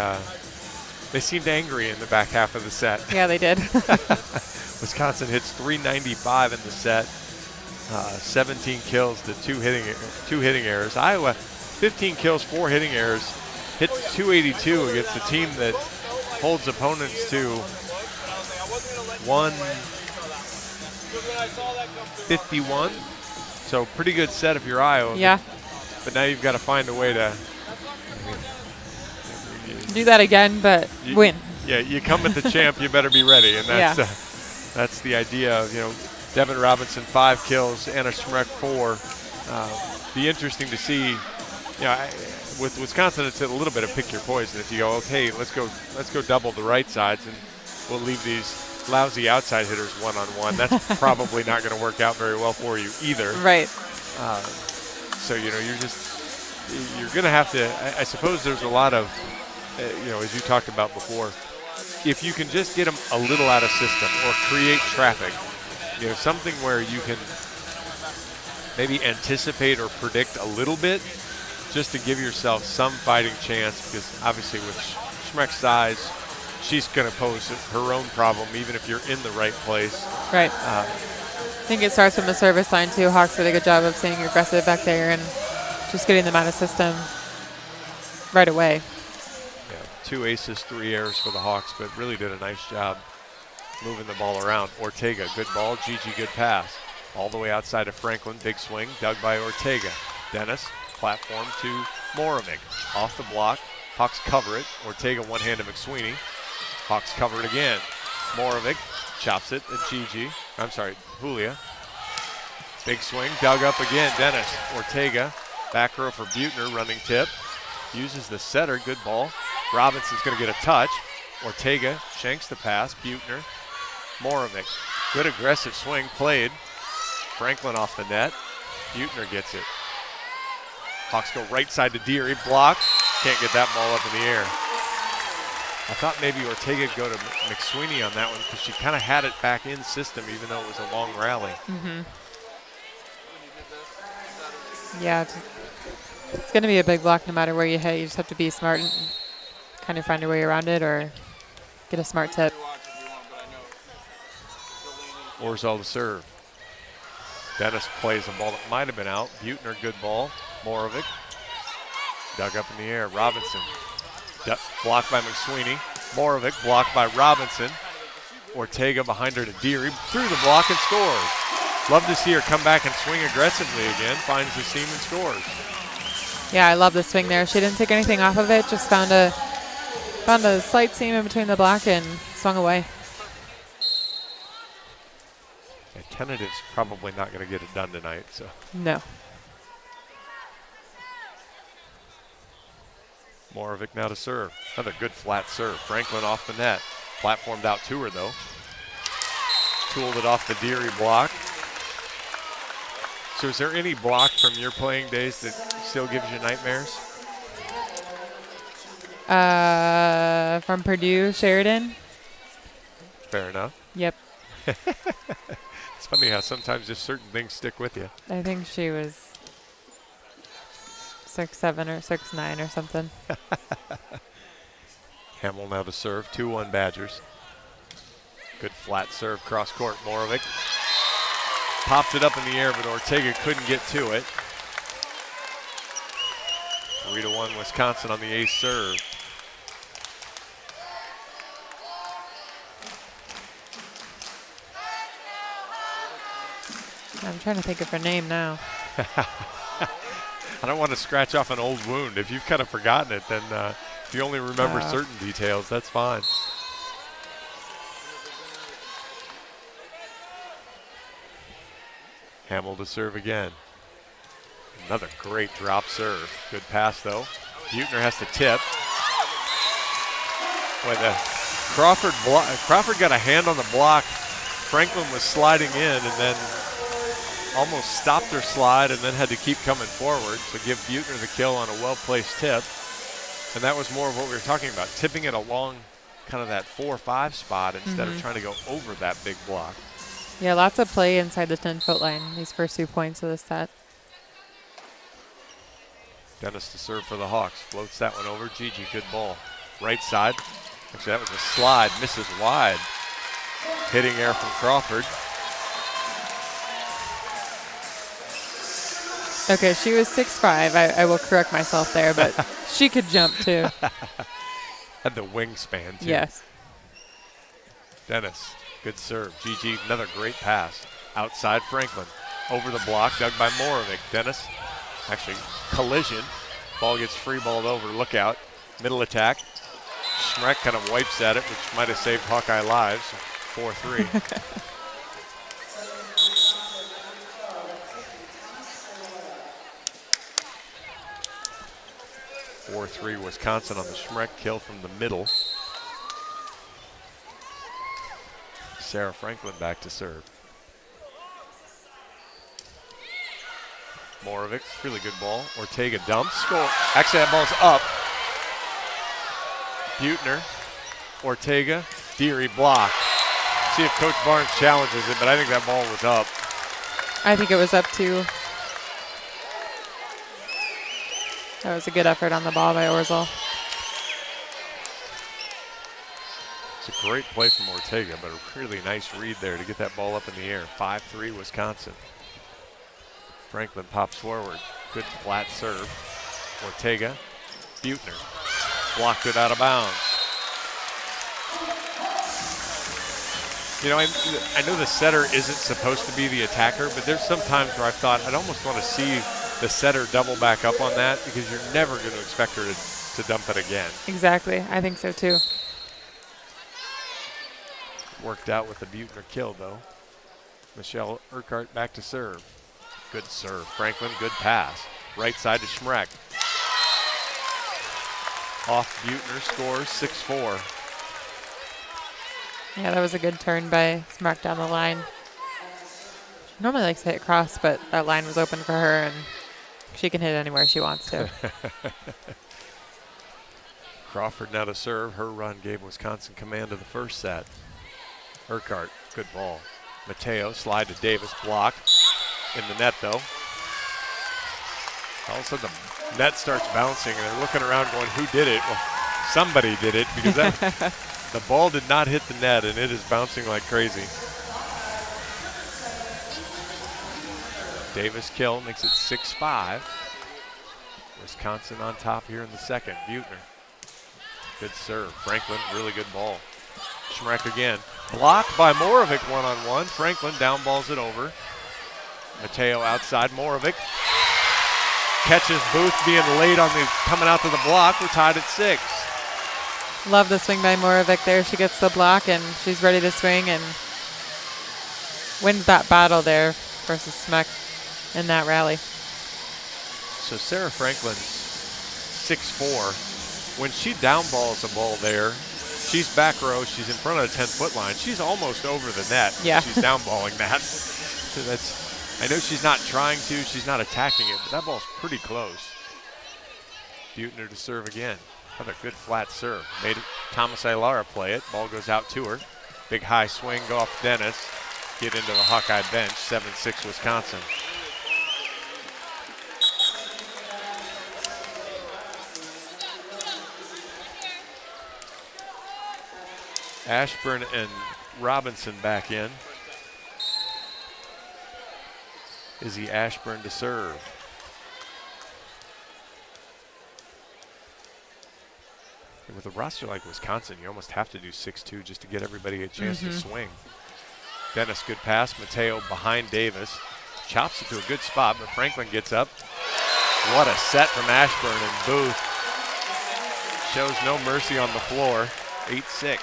[SPEAKER 2] seemed angry in the back half of the set.
[SPEAKER 3] Yeah, they did.
[SPEAKER 2] Wisconsin hits 395 in the set, 17 kills to two hitting errors. Iowa, 15 kills, 4 hitting errors, hits 282 against a team that holds opponents to 151. So pretty good set if you're Iowa.
[SPEAKER 3] Yeah.
[SPEAKER 2] But now you've got to find a way to
[SPEAKER 3] do that again, but win.
[SPEAKER 2] Yeah, you come at the champ, you better be ready, and that's the idea of, Devin Robinson 5 kills, Anna Schreck 4. Be interesting to see. With Wisconsin, it's a little bit of pick your poison. If you go, okay, let's go double the right sides, and we'll leave these lousy outside hitters one-on-one. That's probably not going to work out very well for you either.
[SPEAKER 3] Right.
[SPEAKER 2] So you're going to have to. I suppose there's a lot of, as you talked about before, if you can just get them a little out of system or create traffic, something where you can maybe anticipate or predict a little bit, just to give yourself some fighting chance, because obviously with Schmeck's size, she's going to pose her own problem even if you're in the right place.
[SPEAKER 3] Right. I think it starts from the service line too. Hawks did a good job of staying aggressive back there and just getting them out of system right away.
[SPEAKER 2] Yeah, 2 aces, 3 errors for the Hawks, but really did a nice job moving the ball around. Ortega, good ball. Gigi, good pass. All the way outside of Franklin, big swing, dug by Ortega. Dennis, platform to Moravik. Off the block, Hawks cover it. Ortega one-hand to McSweeney. Hawks cover it again. Moravik chops it at Gigi. I'm sorry, Julia. Big swing, dug up again. Dennis, Ortega, back row for Buettner, running tip. Uses the setter, good ball. Robinson's going to get a touch. Ortega shanks the pass. Buettner, Moravik. Good aggressive swing played. Franklin off the net. Buettner gets it. Hawks go right side to Deary. Block. Can't get that ball up in the air. I thought maybe Ortega would go to McSweeney on that one because she kind of had it back in system even though it was a long rally.
[SPEAKER 3] Mm-hmm. Yeah, it's going to be a big block no matter where you hit. You just have to be smart and kind of find your way around it or get a smart tip.
[SPEAKER 2] Orzal to serve. Dennis plays a ball that might have been out. Buettner, good ball. Moravik dug up in the air. Robinson blocked by McSweeney. Moravik blocked by Robinson. Ortega behind her to Deary. Through the block and scores. Love to see her come back and swing aggressively again. Finds the seam and scores.
[SPEAKER 3] Yeah, I love the swing there. She didn't take anything off of it. Just found a Found a slight seam in between the block and swung away.
[SPEAKER 2] Yeah, tentative's probably not going to get it done tonight. So
[SPEAKER 3] No.
[SPEAKER 2] Morovic now to serve. Another good flat serve. Franklin off the net. Platformed out to her, though. Tooled it off the Deary block. So is there any block from your playing days that still gives you nightmares?
[SPEAKER 3] From Purdue, Sheridan.
[SPEAKER 2] Fair enough.
[SPEAKER 3] Yep.
[SPEAKER 2] It's funny how sometimes just certain things stick with you.
[SPEAKER 3] I think she was 6'7" or 6'9" or something.
[SPEAKER 2] Hamill now to serve. 2-1 Badgers. Good flat serve cross court. Morovic popped it up in the air, but Ortega couldn't get to it. 3-1 Wisconsin on the ace serve.
[SPEAKER 3] I'm trying to think of her name now.
[SPEAKER 2] I don't want to scratch off an old wound. If you've kind of forgotten it, then if you only remember certain details, that's fine. Hamill to serve again. Another great drop serve. Good pass, though. Buechner has to tip. Boy, the Crawford got a hand on the block. Franklin was sliding in and then almost stopped her slide and then had to keep coming forward to give Buechner the kill on a well-placed tip. And that was more of what we were talking about, tipping it along kind of that 4-5 spot instead of trying to go over that big block.
[SPEAKER 3] Yeah, lots of play inside the 10-foot line, these first 2 points of the set.
[SPEAKER 2] Dennis to serve for the Hawks. Floats that one over. Gigi, good ball. Right side. Actually, that was a slide. Misses wide. Hitting air from Crawford.
[SPEAKER 3] Okay, she was 6'5". I will correct myself there, but she could jump too.
[SPEAKER 2] Had the wingspan too.
[SPEAKER 3] Yes.
[SPEAKER 2] Dennis, good serve. Gigi, another great pass. Outside Franklin. Over the block, dug by Morovic. Dennis, actually collision. Ball gets free balled over. Look out. Middle attack. Schmreck kind of wipes at it, which might have saved Hawkeye lives. 4-3. 4-3 Wisconsin on the Schmreck kill from the middle. Sarah Franklin back to serve. Morovic, really good ball. Ortega dumps, score. Actually, that ball's up. Buechner, Ortega, Deary block. See if Coach Barnes challenges it, but I think that ball was up.
[SPEAKER 3] I think it was up too. That was a good effort on the ball by Orzel.
[SPEAKER 2] It's a great play from Ortega, but a really nice read there to get that ball up in the air. 5-3 Wisconsin. Franklin pops forward. Good flat serve. Ortega, Buechner. Blocked it out of bounds. You know, I know the setter isn't supposed to be the attacker, but there's some times where I've thought I'd almost want to see the setter double back up on that because you're never going to expect her to dump it again.
[SPEAKER 3] Exactly. I think so too.
[SPEAKER 2] Worked out with the Buechner kill, though. Michelle Urquhart back to serve. Good serve. Franklin, good pass. Right side to Schmreck. Off Buechner, scores 6-4.
[SPEAKER 3] Yeah, that was a good turn by Schmreck down the line. She normally likes to hit cross, but that line was open for her, and she can hit anywhere she wants to.
[SPEAKER 2] Crawford now to serve. Her run gave Wisconsin command of the first set. Urquhart, good ball. Mateo, slide to Davis, block. In the net, though. All of a sudden, the net starts bouncing, and they're looking around going, who did it? Well, somebody did it, because the ball did not hit the net, and it is bouncing like crazy. Davis kill makes it 6-5. Wisconsin on top here in the second. Buechner. Good serve. Franklin, really good ball. Schmreck again. Blocked by Morovic one-on-one. Franklin down balls it over. Mateo outside. Morovic catches Booth being late on the coming out to the block. We're tied at 6.
[SPEAKER 3] Love the swing by Moravec there. She gets the block, and she's ready to swing and wins that battle there versus Smek in that rally.
[SPEAKER 2] So Sarah Franklin's 6'4". When she down balls a ball there, she's back row. She's in front of the 10-foot line. She's almost over the net.
[SPEAKER 3] Yeah.
[SPEAKER 2] She's down balling that. So I know she's not trying to. She's not attacking it, but that ball's pretty close. Buettner to serve again. Another good flat serve. Made Thomas Aylara play it. Ball goes out to her. Big high swing, go off Dennis. Get into the Hawkeye bench. 7-6 Wisconsin. Ashburn and Robinson back in. Izzy Ashburn to serve. And with a roster like Wisconsin, you almost have to do 6-2 just to get everybody a chance to swing. Dennis, good pass. Mateo behind Davis. Chops it to a good spot, but Franklin gets up. What a set from Ashburn, and Booth shows no mercy on the floor. 8-6.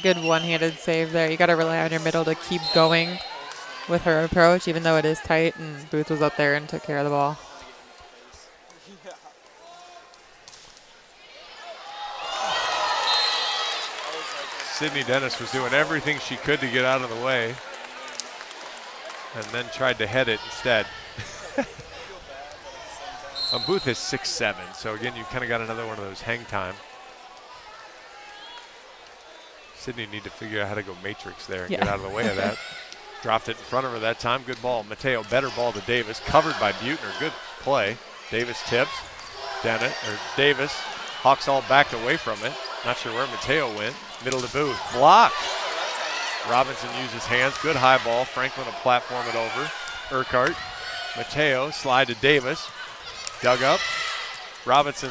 [SPEAKER 3] Good one-handed save there. You got to rely on your middle to keep going with her approach, even though it is tight, and Booth was up there and took care of the ball.
[SPEAKER 2] Sydney Dennis was doing everything she could to get out of the way, and then tried to head it instead. Booth is 6'7", so again, you kind of got another one of those hang time. Sydney need to figure out how to go matrix there and get out of the way of that. Dropped it in front of her that time. Good ball. Mateo, better ball to Davis. Covered by Buettner. Good play. Davis tips. Davis. Hawks all backed away from it. Not sure where Mateo went. Middle to Booth. Blocked. Robinson uses hands. Good high ball. Franklin will platform it over. Urquhart. Mateo, slide to Davis. Dug up. Robinson,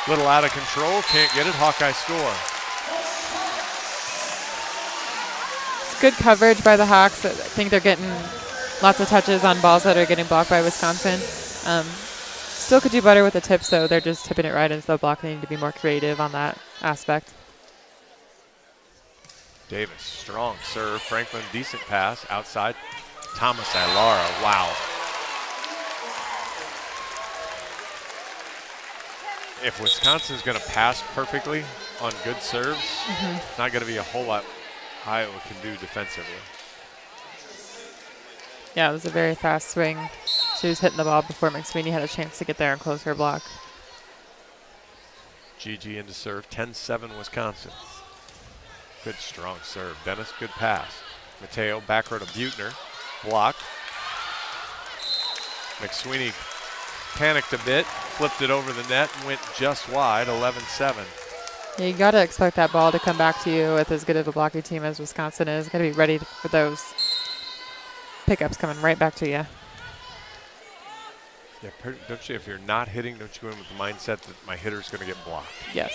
[SPEAKER 2] little out of control. Can't get it. Hawkeye score.
[SPEAKER 3] Good coverage by the Hawks. I think they're getting lots of touches on balls that are getting blocked by Wisconsin. Still could do better with the tips, though. They're just tipping it right into the block. They need to be more creative on that aspect.
[SPEAKER 2] Davis, strong serve. Franklin, decent pass. Outside. Thomas Aylara, wow. If Wisconsin's going to pass perfectly on good serves, not going to be a whole lot Iowa can do defensively.
[SPEAKER 3] Yeah, it was a very fast swing. She was hitting the ball before McSweeney had a chance to get there and close her block.
[SPEAKER 2] GG into serve, 10-7 Wisconsin. Good strong serve. Dennis, good pass. Mateo, back row to Buettner. Block. McSweeney panicked a bit, flipped it over the net, and went just wide, 11-7.
[SPEAKER 3] Yeah, you got to expect that ball to come back to you with as good of a blocking team as Wisconsin is. Got to be ready for those pickups coming right back to you.
[SPEAKER 2] Yeah, don't you, if you're not hitting, don't you go in with the mindset that my hitter's going to get blocked?
[SPEAKER 3] Yes.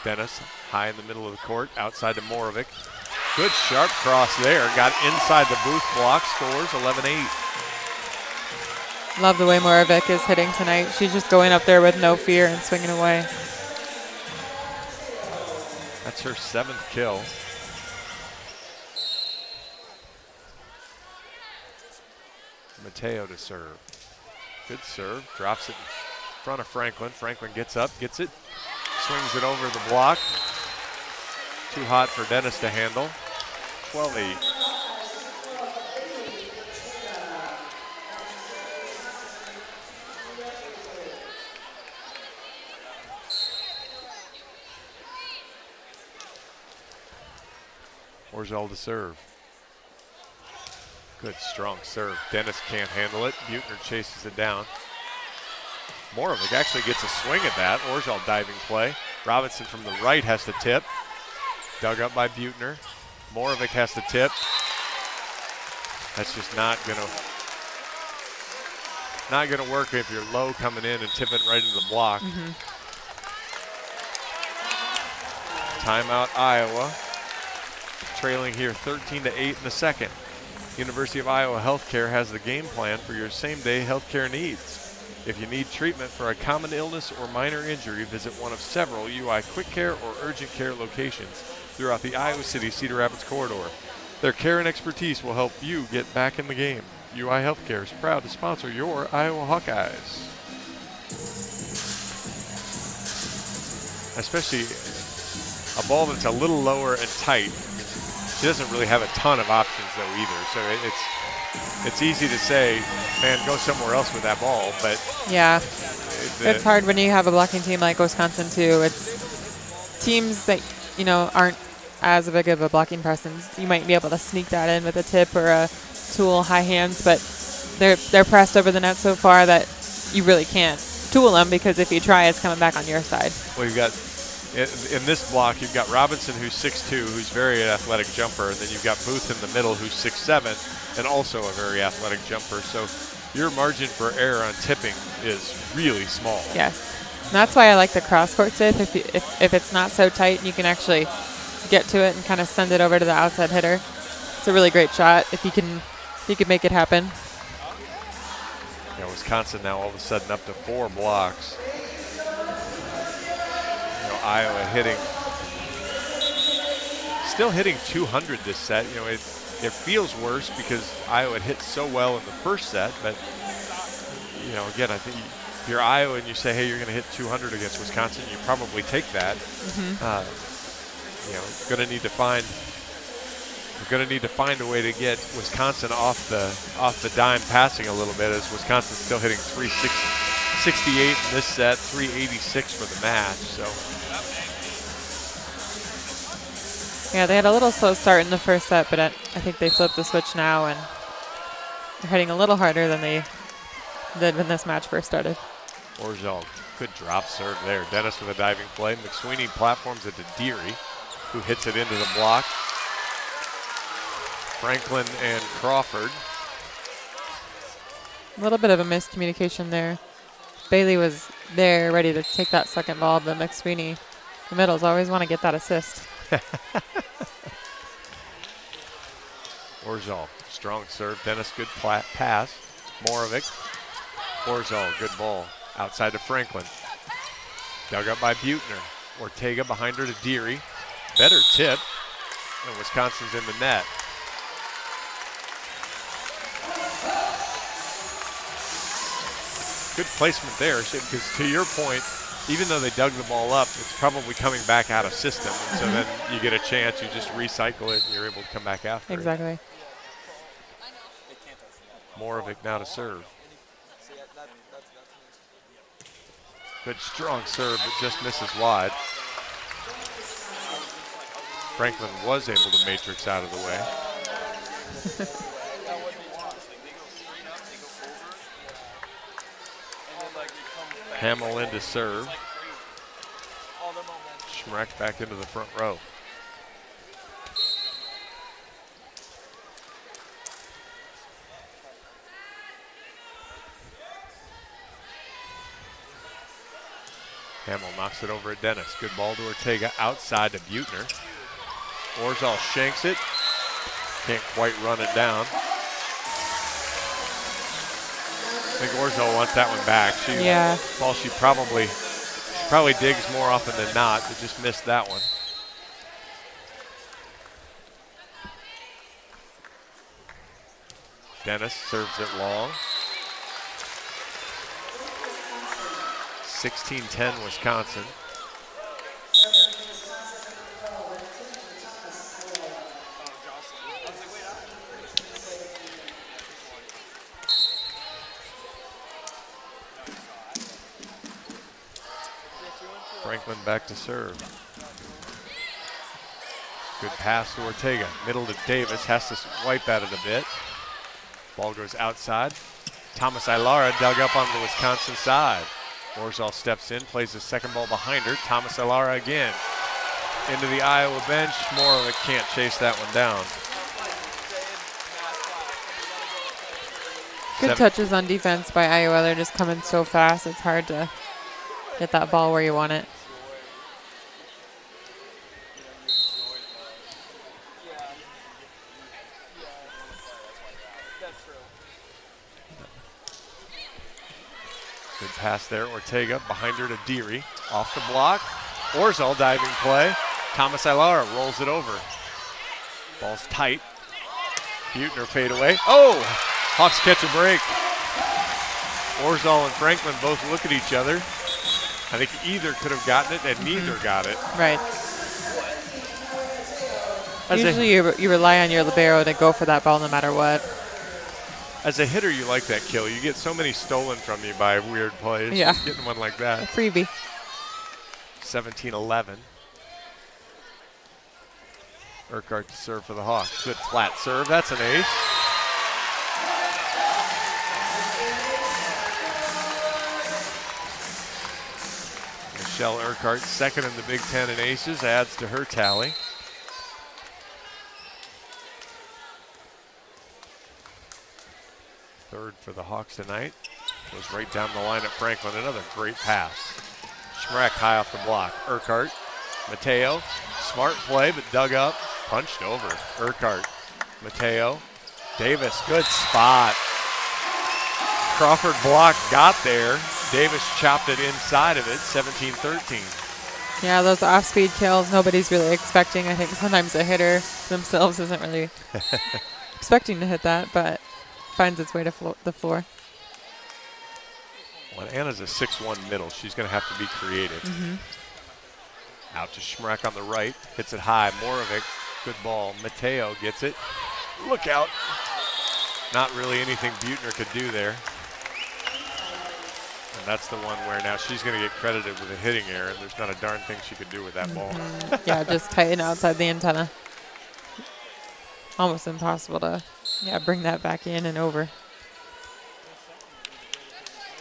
[SPEAKER 2] Dennis, high in the middle of the court, outside to Moravec. Good sharp cross there. Got inside the Booth block, scores 11-8.
[SPEAKER 3] Love the way Moravec is hitting tonight. She's just going up there with no fear and swinging away.
[SPEAKER 2] That's her 7th kill. Mateo to serve. Good serve, drops it in front of Franklin. Franklin gets up, gets it, swings it over the block. Too hot for Dennis to handle. 12-8. Orgeal to serve. Good strong serve. Dennis can't handle it. Buettner chases it down. Moravec actually gets a swing at that. Orgeal diving play. Robinson from the right has to tip. Dug up by Buettner. Moravec has to tip. That's just not gonna work if you're low coming in and tip it right into the block. Timeout Iowa. Trailing here 13-8 in the second. University of Iowa Healthcare has the game plan for your same-day healthcare needs. If you need treatment for a common illness or minor injury, visit one of several UI Quick Care or Urgent Care locations throughout the Iowa City Cedar Rapids corridor. Their care and expertise will help you get back in the game. UI Healthcare is proud to sponsor your Iowa Hawkeyes. Especially a ball that's a little lower and tight. She doesn't really have a ton of options though either. So it's easy to say, man, go somewhere else with that ball. But
[SPEAKER 3] yeah, it's hard when you have a blocking team like Wisconsin too. It's teams that, you know, aren't as big of a blocking presence. You might be able to sneak that in with a tip or a tool, high hands, but they're pressed over the net so far that you really can't tool them, because if you try, it's coming back on your side.
[SPEAKER 2] Well, you've got, in this block, you've got Robinson, who's 6'2", who's very athletic jumper, and then you've got Booth in the middle, who's 6'7", and also a very athletic jumper. So your margin for error on tipping is really small.
[SPEAKER 3] Yes. And that's why I like the cross-court tip. If it's not so tight, you can actually get to it and kind of send it over to the outside hitter. It's a really great shot if you can make it happen.
[SPEAKER 2] Yeah, Wisconsin now all of a sudden up to 4 blocks. You know, Iowa still hitting 200 this set. You know, it feels worse because Iowa hit so well in the first set, but you know, again, I think if you're Iowa and you say, hey, you're going to hit 200 against Wisconsin, you probably take that. You know, we're going to need to find a way to get Wisconsin off the dime passing a little bit, as Wisconsin's still hitting 368 in this set, 386 for the match. So
[SPEAKER 3] yeah, they had a little slow start in the first set, but I think they flipped the switch now and they're hitting a little harder than they did when this match first started.
[SPEAKER 2] Orzal, good drop serve there. Dennis with a diving play. McSweeney platforms it to Deary, who hits it into the block. Franklin and Crawford.
[SPEAKER 3] A little bit of a miscommunication there. Bailey was there ready to take that second ball, but McSweeney, the middles, always want to get that assist.
[SPEAKER 2] Orzal, strong serve. Dennis, good pass. Moravec. Orzal, good ball. Outside to Franklin. Dug up by Buechner. Ortega behind her to Deary. Better tip. And Wisconsin's in the net. Good placement there, because to your point, even though they dug the ball up, it's probably coming back out of system. And so then you get a chance, you just recycle it, and you're able to come back after it.
[SPEAKER 3] Exactly.
[SPEAKER 2] Moravec now to serve. Good strong serve, but just misses wide. Franklin was able to matrix out of the way. Hamill in to serve. Schmreck back into the front row. Hamill knocks it over at Dennis. Good ball to Ortega, outside to Buechner. Orzal shanks it. Can't quite run it down. I think Orzal wants that one back. Ball she probably digs more often than not, but just missed that one. Dennis serves it long. 16-10 Wisconsin. Franklin back to serve. Good pass to Ortega. Middle to Davis. Has to wipe at it a bit. Ball goes outside. Thomas Ilara dug up on the Wisconsin side. Orzal steps in, plays the second ball behind her. Thomas Ilara again. Into the Iowa bench. Moravec can't chase that one down.
[SPEAKER 3] Good touches on defense by Iowa. They're just coming so fast. It's hard to get that ball where you want it.
[SPEAKER 2] Good pass there. Ortega behind her to Deary. Off the block. Orzal diving play. Thomas Ilara rolls it over. Ball's tight. Buettner fade away. Oh! Hawks catch a break. Orzal and Franklin both look at each other. I think either could have gotten it and neither got it.
[SPEAKER 3] Right. Usually you rely on your libero to go for that ball no matter what.
[SPEAKER 2] As a hitter, you like that kill. You get so many stolen from you by weird plays.
[SPEAKER 3] Yeah.
[SPEAKER 2] Getting one like that.
[SPEAKER 3] A freebie.
[SPEAKER 2] 17-11. Urquhart to serve for the Hawks. Good flat serve. That's an ace. Michelle Urquhart, second in the Big Ten in aces, adds to her tally. Third for the Hawks tonight. Goes right down the line at Franklin. Another great pass. Schmreck high off the block. Urquhart, Mateo, smart play but dug up, punched over. Urquhart, Mateo, Davis, good spot. Crawford block got there. Davis chopped it inside of it, 17-13.
[SPEAKER 3] Yeah, those off-speed kills, nobody's really expecting. I think sometimes the hitter themselves isn't really expecting to hit that, but finds its way to the floor.
[SPEAKER 2] When Anna's a 6'1" middle, she's going to have to be creative. Out to Schmreck on the right, hits it high. Morovic, good ball. Mateo gets it. Look out. Not really anything Buettner could do there. And that's the one where now she's going to get credited with a hitting error, and there's not a darn thing she could do with that ball.
[SPEAKER 3] Yeah, just tighten outside the antenna. Almost impossible to bring that back in and over.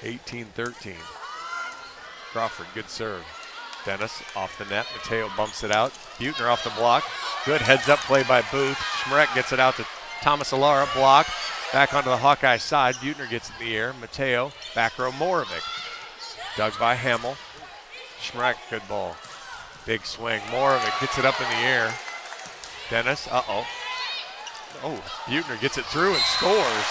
[SPEAKER 2] 18-13. Crawford, good serve. Dennis off the net. Mateo bumps it out. Buettner off the block. Good heads-up play by Booth. Schmreck gets it out to Thomas Ilara. Block. Back onto the Hawkeye side. Buettner gets it in the air. Mateo, back row Morovic. Dug by Hamill. Schmreck, good ball. Big swing. Morovic gets it up in the air. Dennis, oh, Buettner gets it through and scores.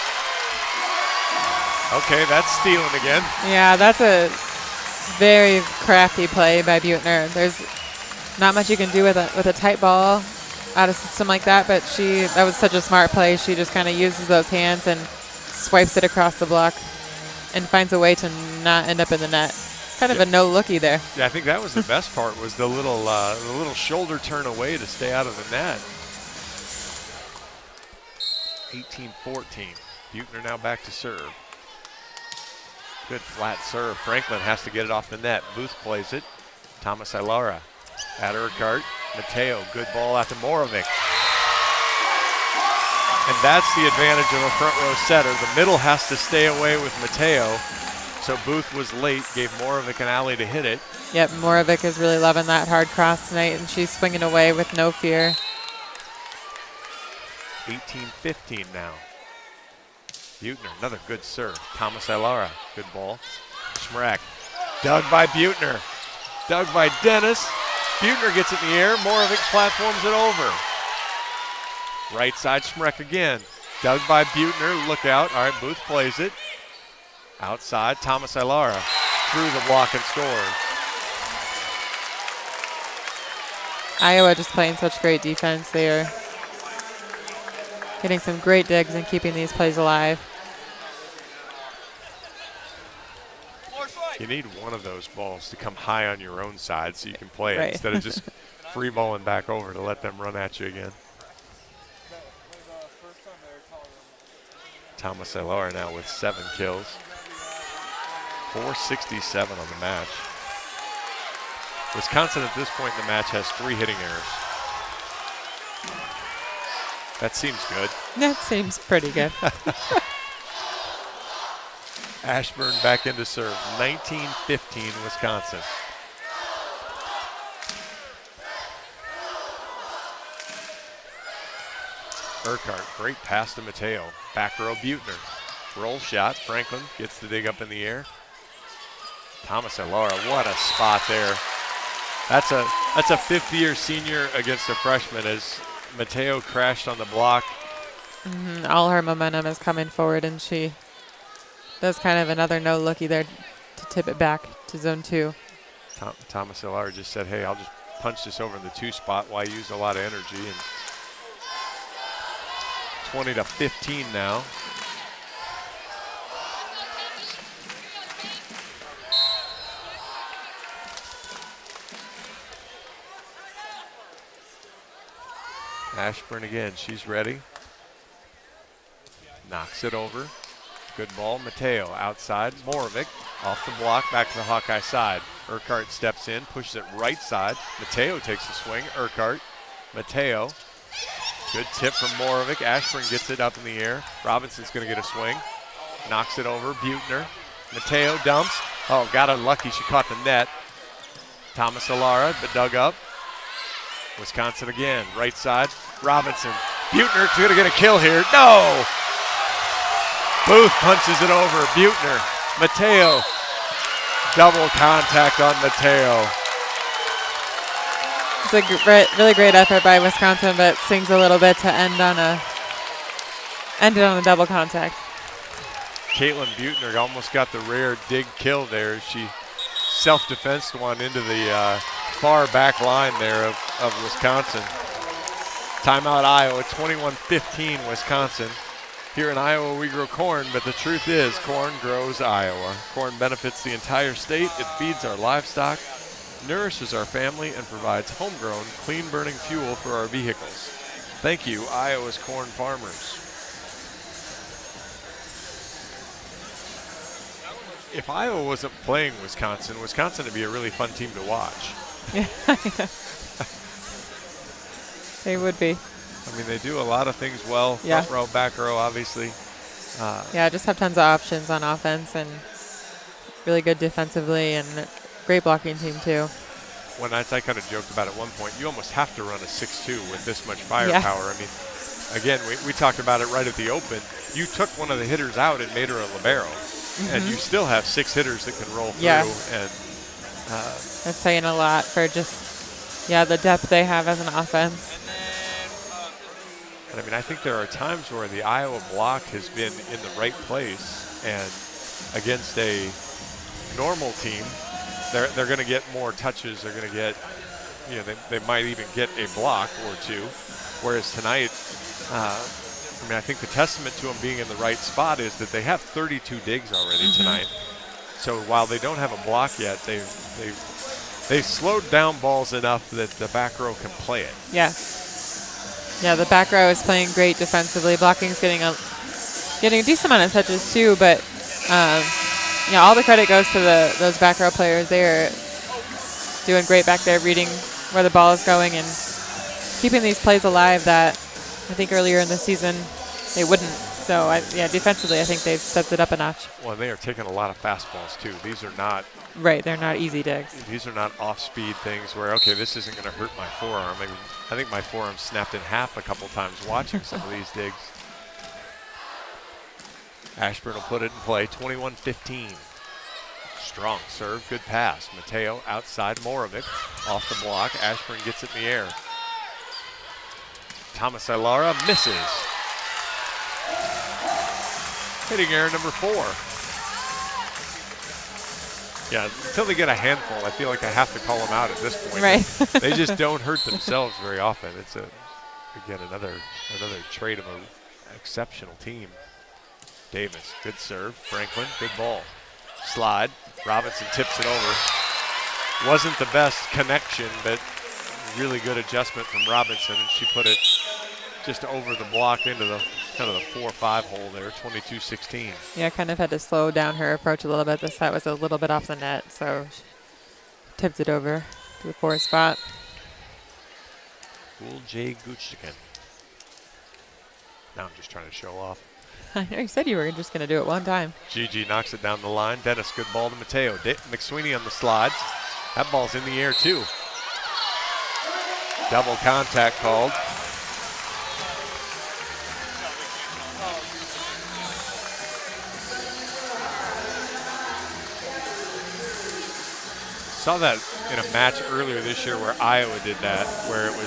[SPEAKER 2] Okay, that's stealing again.
[SPEAKER 3] Yeah, that's a very crafty play by Buettner. There's not much you can do with a tight ball out of system like that, but that was such a smart play. She just kind of uses those hands and swipes it across the block and finds a way to not end up in the net. Kind of a no-looky there.
[SPEAKER 2] Yeah, I think that was the best part, was the little shoulder turn away to stay out of the net. 18-14. Buettner now back to serve. Good flat serve. Franklin has to get it off the net. Booth plays it. Thomas Ilara at Urquhart. Mateo, good ball out to Morovic. And that's the advantage of a front row setter. The middle has to stay away with Mateo. So Booth was late, gave Morovic an alley to hit it.
[SPEAKER 3] Yep, Morovic is really loving that hard cross tonight, and she's swinging away with no fear.
[SPEAKER 2] 18-15 now. Buettner, another good serve. Thomas Ilara, good ball. Schmreck, dug by Buettner. Dug by Dennis. Buettner gets it in the air. Morovic platforms it over. Right side, Schmreck again. Dug by Buettner, look out. All right, Booth plays it. Outside, Thomas Ilara through the block and scores.
[SPEAKER 3] Iowa just playing such great defense. They are getting some great digs and keeping these plays alive.
[SPEAKER 2] You need one of those balls to come high on your own side so you can play it
[SPEAKER 3] Right.
[SPEAKER 2] instead of just free balling back over to let them run at you again. Thomas Ilara now with 7 kills. 467 on the match. Wisconsin at this point in the match has 3 hitting errors. That seems good.
[SPEAKER 3] That seems pretty good.
[SPEAKER 2] Ashburn back into serve. 19-15 Wisconsin. Urquhart, great pass to Mateo. Back row Buettner. Roll shot. Franklin gets the dig up in the air. Thomas Ilara, what a spot there. That's a fifth-year senior against a freshman as Mateo crashed on the block.
[SPEAKER 3] All her momentum is coming forward, and she does kind of another no-looky there to to tip it back to zone 2.
[SPEAKER 2] Thomas Ilar just said, hey, I'll just punch this over in the 2 spot. Why use a lot of energy? And 20-15 now. Ashburn again, she's ready. Knocks it over. Good ball, Mateo outside. Moravec off the block, back to the Hawkeye side. Urquhart steps in, pushes it right side. Mateo takes the swing. Urquhart, Mateo. Good tip from Moravec. Ashburn gets it up in the air. Robinson's going to get a swing. Knocks it over. Buechner. Mateo dumps. Oh, got unlucky. She caught the net. Thomas Alara, but dug up. Wisconsin again. Right side. Robinson. Buechner's going to get a kill here. No! Booth punches it over. Buechner. Mateo. Double contact on Mateo.
[SPEAKER 3] It's a really great effort by Wisconsin, but sings a little bit to ended on a double contact.
[SPEAKER 2] Caitlin Buechner almost got the rare dig kill there. She self-defensed one into the far back line there of Wisconsin. Timeout Iowa, 21-15 Wisconsin. Here in Iowa we grow corn, but the truth is corn grows Iowa. Corn benefits the entire state. It feeds our livestock, nourishes our family, and provides homegrown, clean-burning fuel for our vehicles. Thank you, Iowa's corn farmers. If Iowa wasn't playing Wisconsin, Wisconsin would be a really fun team to watch.
[SPEAKER 3] Yeah, they would be.
[SPEAKER 2] I mean, they do a lot of things well.
[SPEAKER 3] Yeah.
[SPEAKER 2] Front row, back row, obviously.
[SPEAKER 3] Yeah, just have tons of options on offense and really good defensively and great blocking team too.
[SPEAKER 2] When I kind of joked about at one point, you almost have to run a 6-2 with this much firepower. I mean, again, we talked about it right at the open. You took one of the hitters out and made her a libero, and you still have 6 hitters that can roll through.
[SPEAKER 3] Yeah.
[SPEAKER 2] And
[SPEAKER 3] that's saying a lot for just, the depth they have as an offense.
[SPEAKER 2] I mean, I think there are times where the Iowa block has been in the right place, and against a normal team, they're going to get more touches. They're going to get, they might even get a block or two. Whereas tonight, I think the testament to them being in the right spot is that they have 32 digs already tonight. So while they don't have a block yet, they've slowed down balls enough that the back row can play it.
[SPEAKER 3] Yes. Yeah, the back row is playing great defensively. Blocking's getting a decent amount of touches too, but all the credit goes to those back row players. They are doing great back there, reading where the ball is going and keeping these plays alive that I think earlier in the season they wouldn't. So defensively I think they've stepped it up a notch.
[SPEAKER 2] Well, they are taking a lot of fastballs too. These are not
[SPEAKER 3] they're not easy digs.
[SPEAKER 2] These are not off-speed things where, okay, this isn't going to hurt my forearm. I mean, I think my forearm snapped in half a couple times watching some of these digs. Ashburn will put it in play, 21-15. Strong serve, good pass. Mateo outside, Moravec off the block. Ashburn gets it in the air. Thomas Ilara misses. Hitting error number 4. Yeah, until they get a handful, I feel like I have to call them out at this point.
[SPEAKER 3] Right.
[SPEAKER 2] They just don't hurt themselves very often. It's again another trait of an exceptional team. Davis, good serve. Franklin, good ball. Slide. Robinson tips it over. Wasn't the best connection, but really good adjustment from Robinson, and she put it just over the block into the kind of the 4-5 hole there, 22-16.
[SPEAKER 3] Yeah, kind of had to slow down her approach a little bit. This shot was a little bit off the net, so she tipped it over to the 4 spot.
[SPEAKER 2] Cool J. Guchtikin. Now I'm just trying to show off.
[SPEAKER 3] I know you said you were just going to do it one time.
[SPEAKER 2] Gigi knocks it down the line. Dennis, good ball to Mateo. McSweeney on the slide. That ball's in the air too. Double contact called. Saw that in a match earlier this year where Iowa did that, where it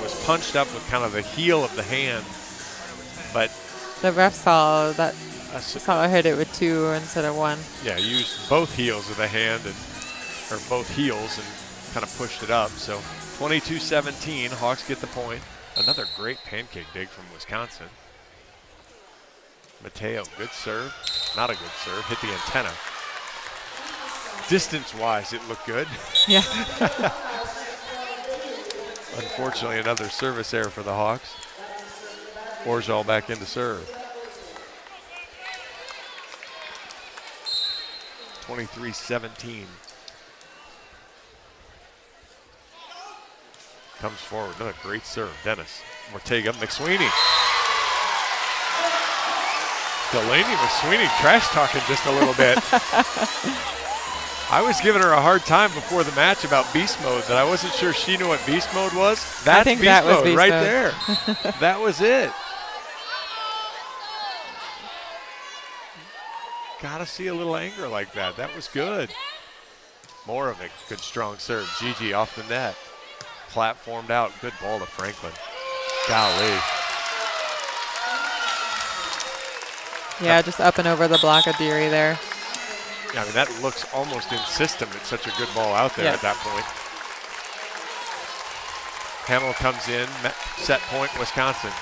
[SPEAKER 2] was punched up with kind of the heel of the hand, but
[SPEAKER 3] the ref saw that. Saw her hit it with 2 instead of 1.
[SPEAKER 2] Yeah, used both heels of the hand or both heels and kind of pushed it up. So 22-17, Hawks get the point. Another great pancake dig from Wisconsin. Mateo, good serve. Not a good serve, hit the antenna. Distance-wise, it looked good.
[SPEAKER 3] Yeah.
[SPEAKER 2] Unfortunately, another service error for the Hawks. Orzal back in to serve. 23-17. Comes forward, another great serve. Dennis, Ortega, McSweeney. Delaney McSweeney trash talking just a little bit. I was giving her a hard time before the match about beast mode, that I wasn't sure she knew what beast mode was. That's beast mode right there. That was it. Gotta see a little anger like that. That was good. More of it. Good strong serve. Gigi off the net. Platformed out. Good ball to Franklin. Golly.
[SPEAKER 3] Yeah, just up and over the block of Deary there.
[SPEAKER 2] Yeah, I mean, that looks almost in system. It's such a good ball out there at that point. Hamill comes in. Set point, Wisconsin.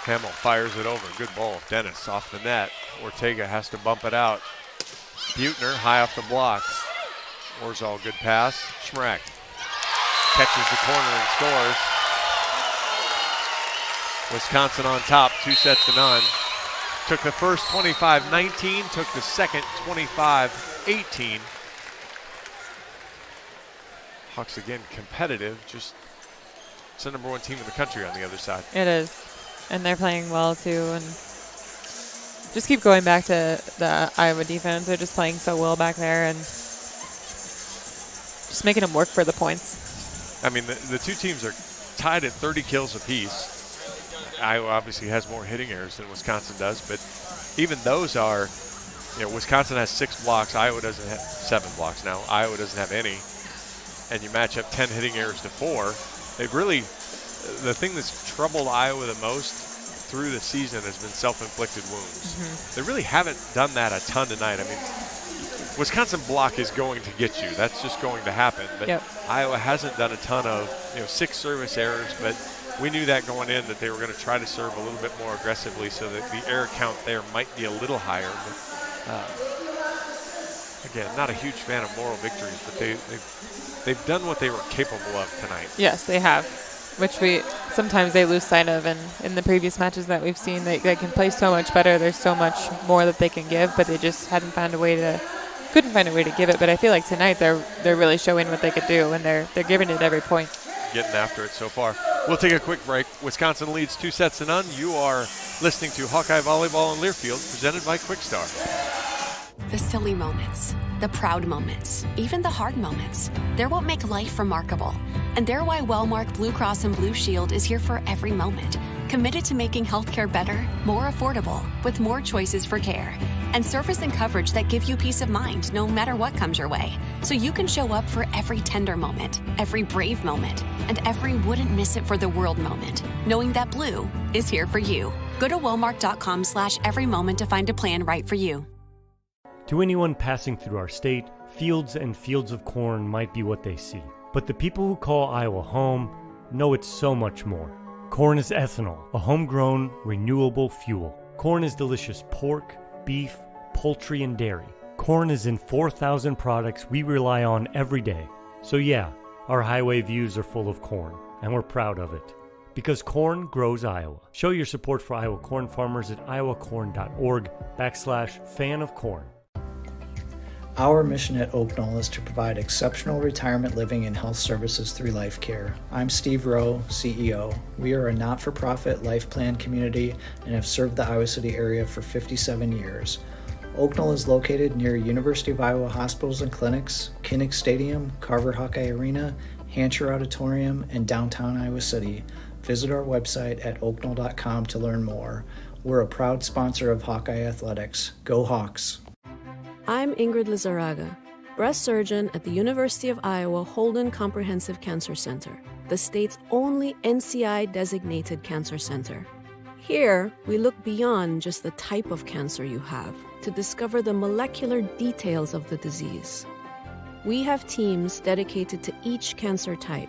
[SPEAKER 2] Hamill fires it over. Good ball. Dennis off the net. Ortega has to bump it out. Buechner high off the block. Orzal, good pass. Schmreck catches the corner and scores. Wisconsin on top, 2-0. Took the first 25-19, took the second 25-18. Hawks again competitive, just it's the #1 team in the country on the other side.
[SPEAKER 3] It is, and they're playing well too. And just keep going back to the Iowa defense. They're just playing so well back there and just making them work for the points.
[SPEAKER 2] I mean, the two teams are tied at 30 kills apiece. Iowa obviously has more hitting errors than Wisconsin does, but even those are, Wisconsin has 6 blocks. Iowa doesn't have 7 blocks now. Iowa doesn't have any. And you match up 10 hitting errors to 4. They've really, the thing that's troubled Iowa the most through the season has been self-inflicted wounds. They really haven't done that a ton tonight. I mean, Wisconsin block is going to get you. That's just going to happen. But Iowa hasn't done a ton of, 6 service errors, but we knew that going in that they were going to try to serve a little bit more aggressively so that the error count there might be a little higher. But again, not a huge fan of moral victories, but they've done what they were capable of tonight.
[SPEAKER 3] Yes, they have, which sometimes they lose sight of. And in the previous matches that we've seen, they can play so much better. There's so much more that they can give, but they just couldn't find a way to give it. But I feel like tonight they're really showing what they could do, and they're giving it every point.
[SPEAKER 2] Getting after it so far. We'll take a quick break. Wisconsin leads 2-0. You are listening to Hawkeye Volleyball in Learfield, presented by Quickstar.
[SPEAKER 5] The silly moments, the proud moments, even the hard moments. They're what make life remarkable. And they're why Wellmark Blue Cross and Blue Shield is here for every moment. Committed to making healthcare better, more affordable, with more choices for care. And service and coverage that give you peace of mind no matter what comes your way. So you can show up for every tender moment, every brave moment, and every wouldn't miss it for the world moment, knowing that Blue is here for you. Go to Wellmark.com/every moment to find a plan right for you.
[SPEAKER 6] To anyone passing through our state, fields and fields of corn might be what they see. But the people who call Iowa home know it's so much more. Corn is ethanol, a homegrown, renewable fuel. Corn is delicious pork, beef, poultry, and dairy. Corn is in 4,000 products we rely on every day. So yeah, our highway views are full of corn, and we're proud of it. Because corn grows Iowa. Show your support for Iowa corn farmers at iowacorn.org/fan of corn.
[SPEAKER 7] Our mission at Oak Knoll is to provide exceptional retirement living and health services through life care. I'm Steve Rowe, CEO. We are a not-for-profit life plan community and have served the Iowa City area for 57 years. Oak Knoll is located near University of Iowa hospitals and clinics, Kinnick Stadium, Carver Hawkeye Arena, Hancher Auditorium, and downtown Iowa City. Visit our website at oakknoll.com to learn more. We're a proud sponsor of Hawkeye Athletics. Go Hawks!
[SPEAKER 8] I'm Ingrid Lizarraga. breast surgeon at the University of Iowa Holden Comprehensive Cancer Center, the state's only NCI-designated cancer center. Here, we look beyond just the type of cancer you have to discover the molecular details of the disease. We have teams dedicated to each cancer type,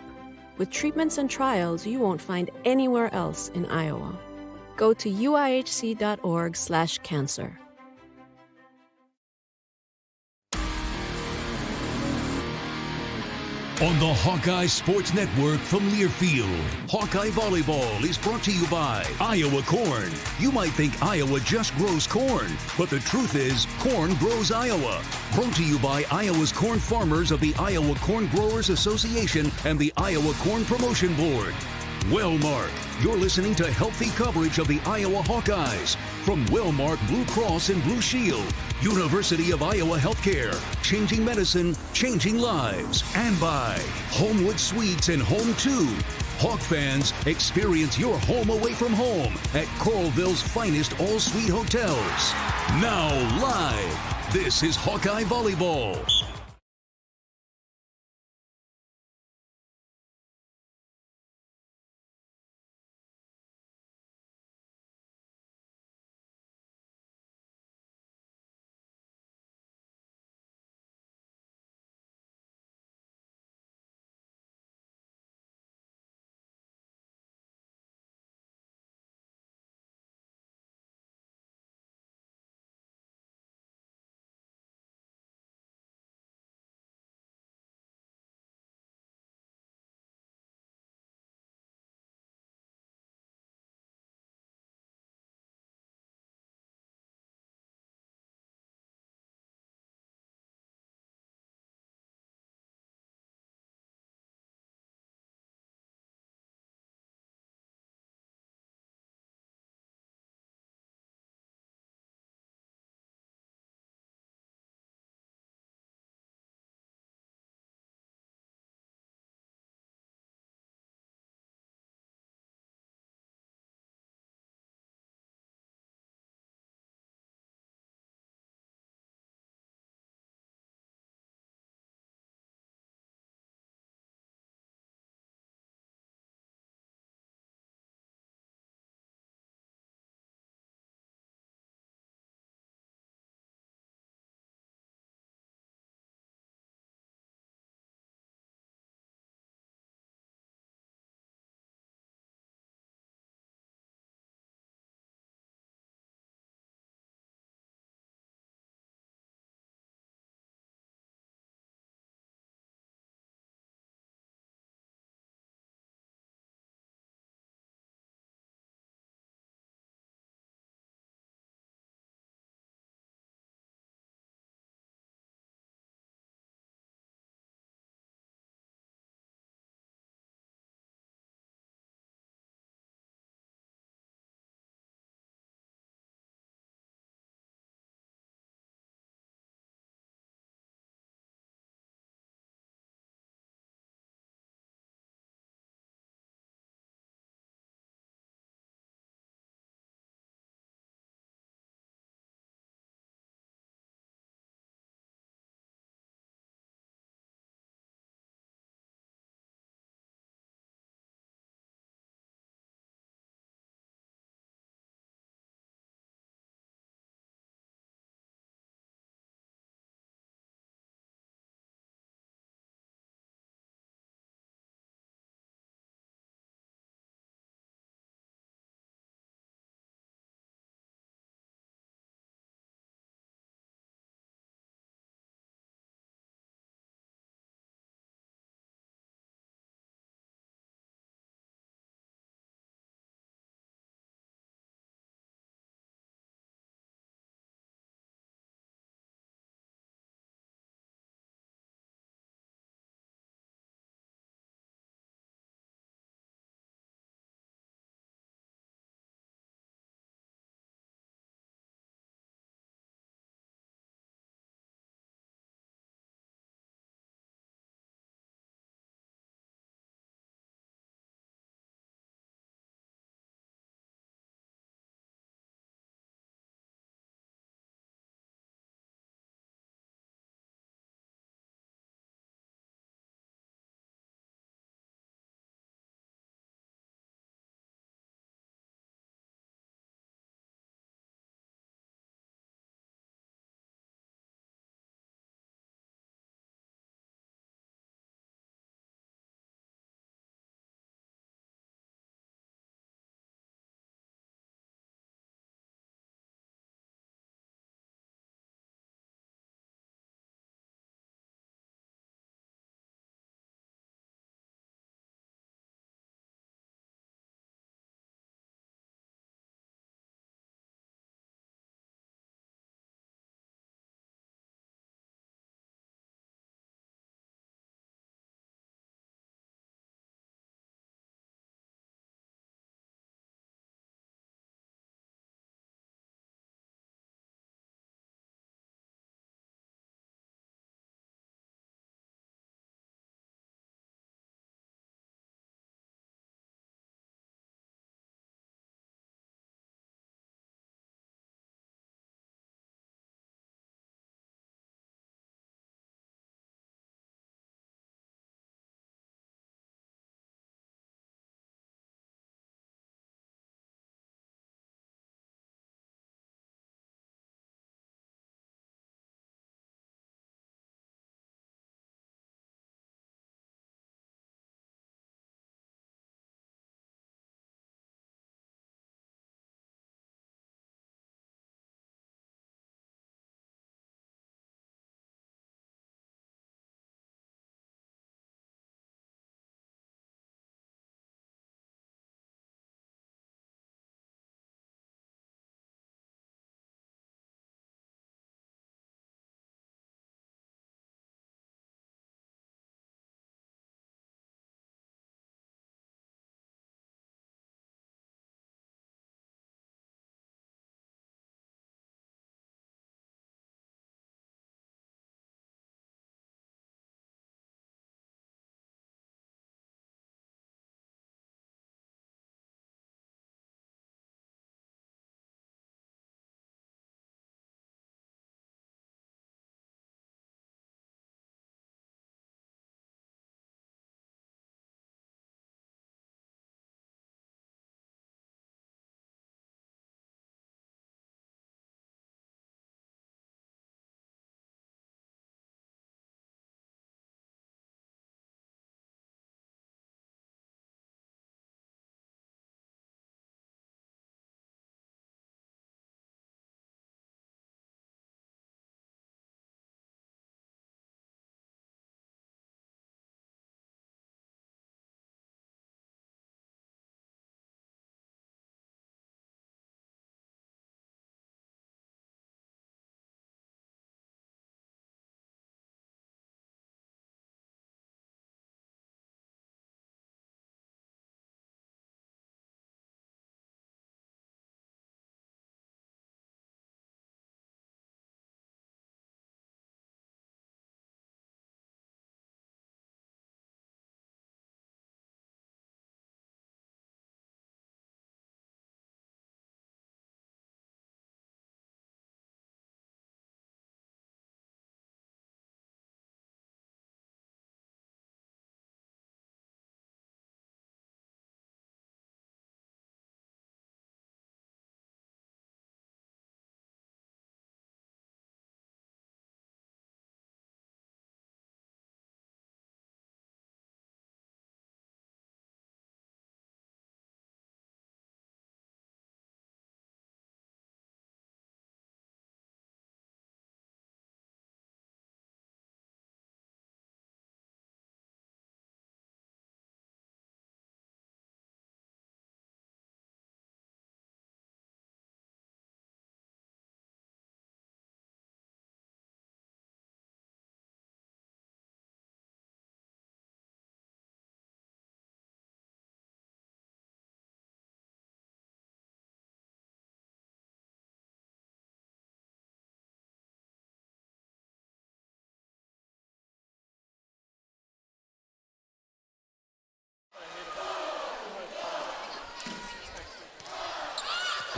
[SPEAKER 8] with treatments and trials you won't find anywhere else in Iowa. Go to uihc.org/cancer.
[SPEAKER 1] On the Hawkeye Sports Network from Learfield, Hawkeye Volleyball is brought to you by Iowa Corn. You might think Iowa just grows corn, but the truth is corn grows Iowa. Brought to you by Iowa's corn farmers of the Iowa Corn Growers Association and the Iowa Corn Promotion Board. Wellmark, you're listening to healthy coverage of the Iowa Hawkeyes from Wellmark Blue Cross and Blue Shield, University of Iowa Healthcare, changing medicine, changing lives, and by Homewood Suites and Home 2. Hawk fans, experience your home away from home at Coralville's finest all-suite hotels. Now live, this is Hawkeye Volleyball.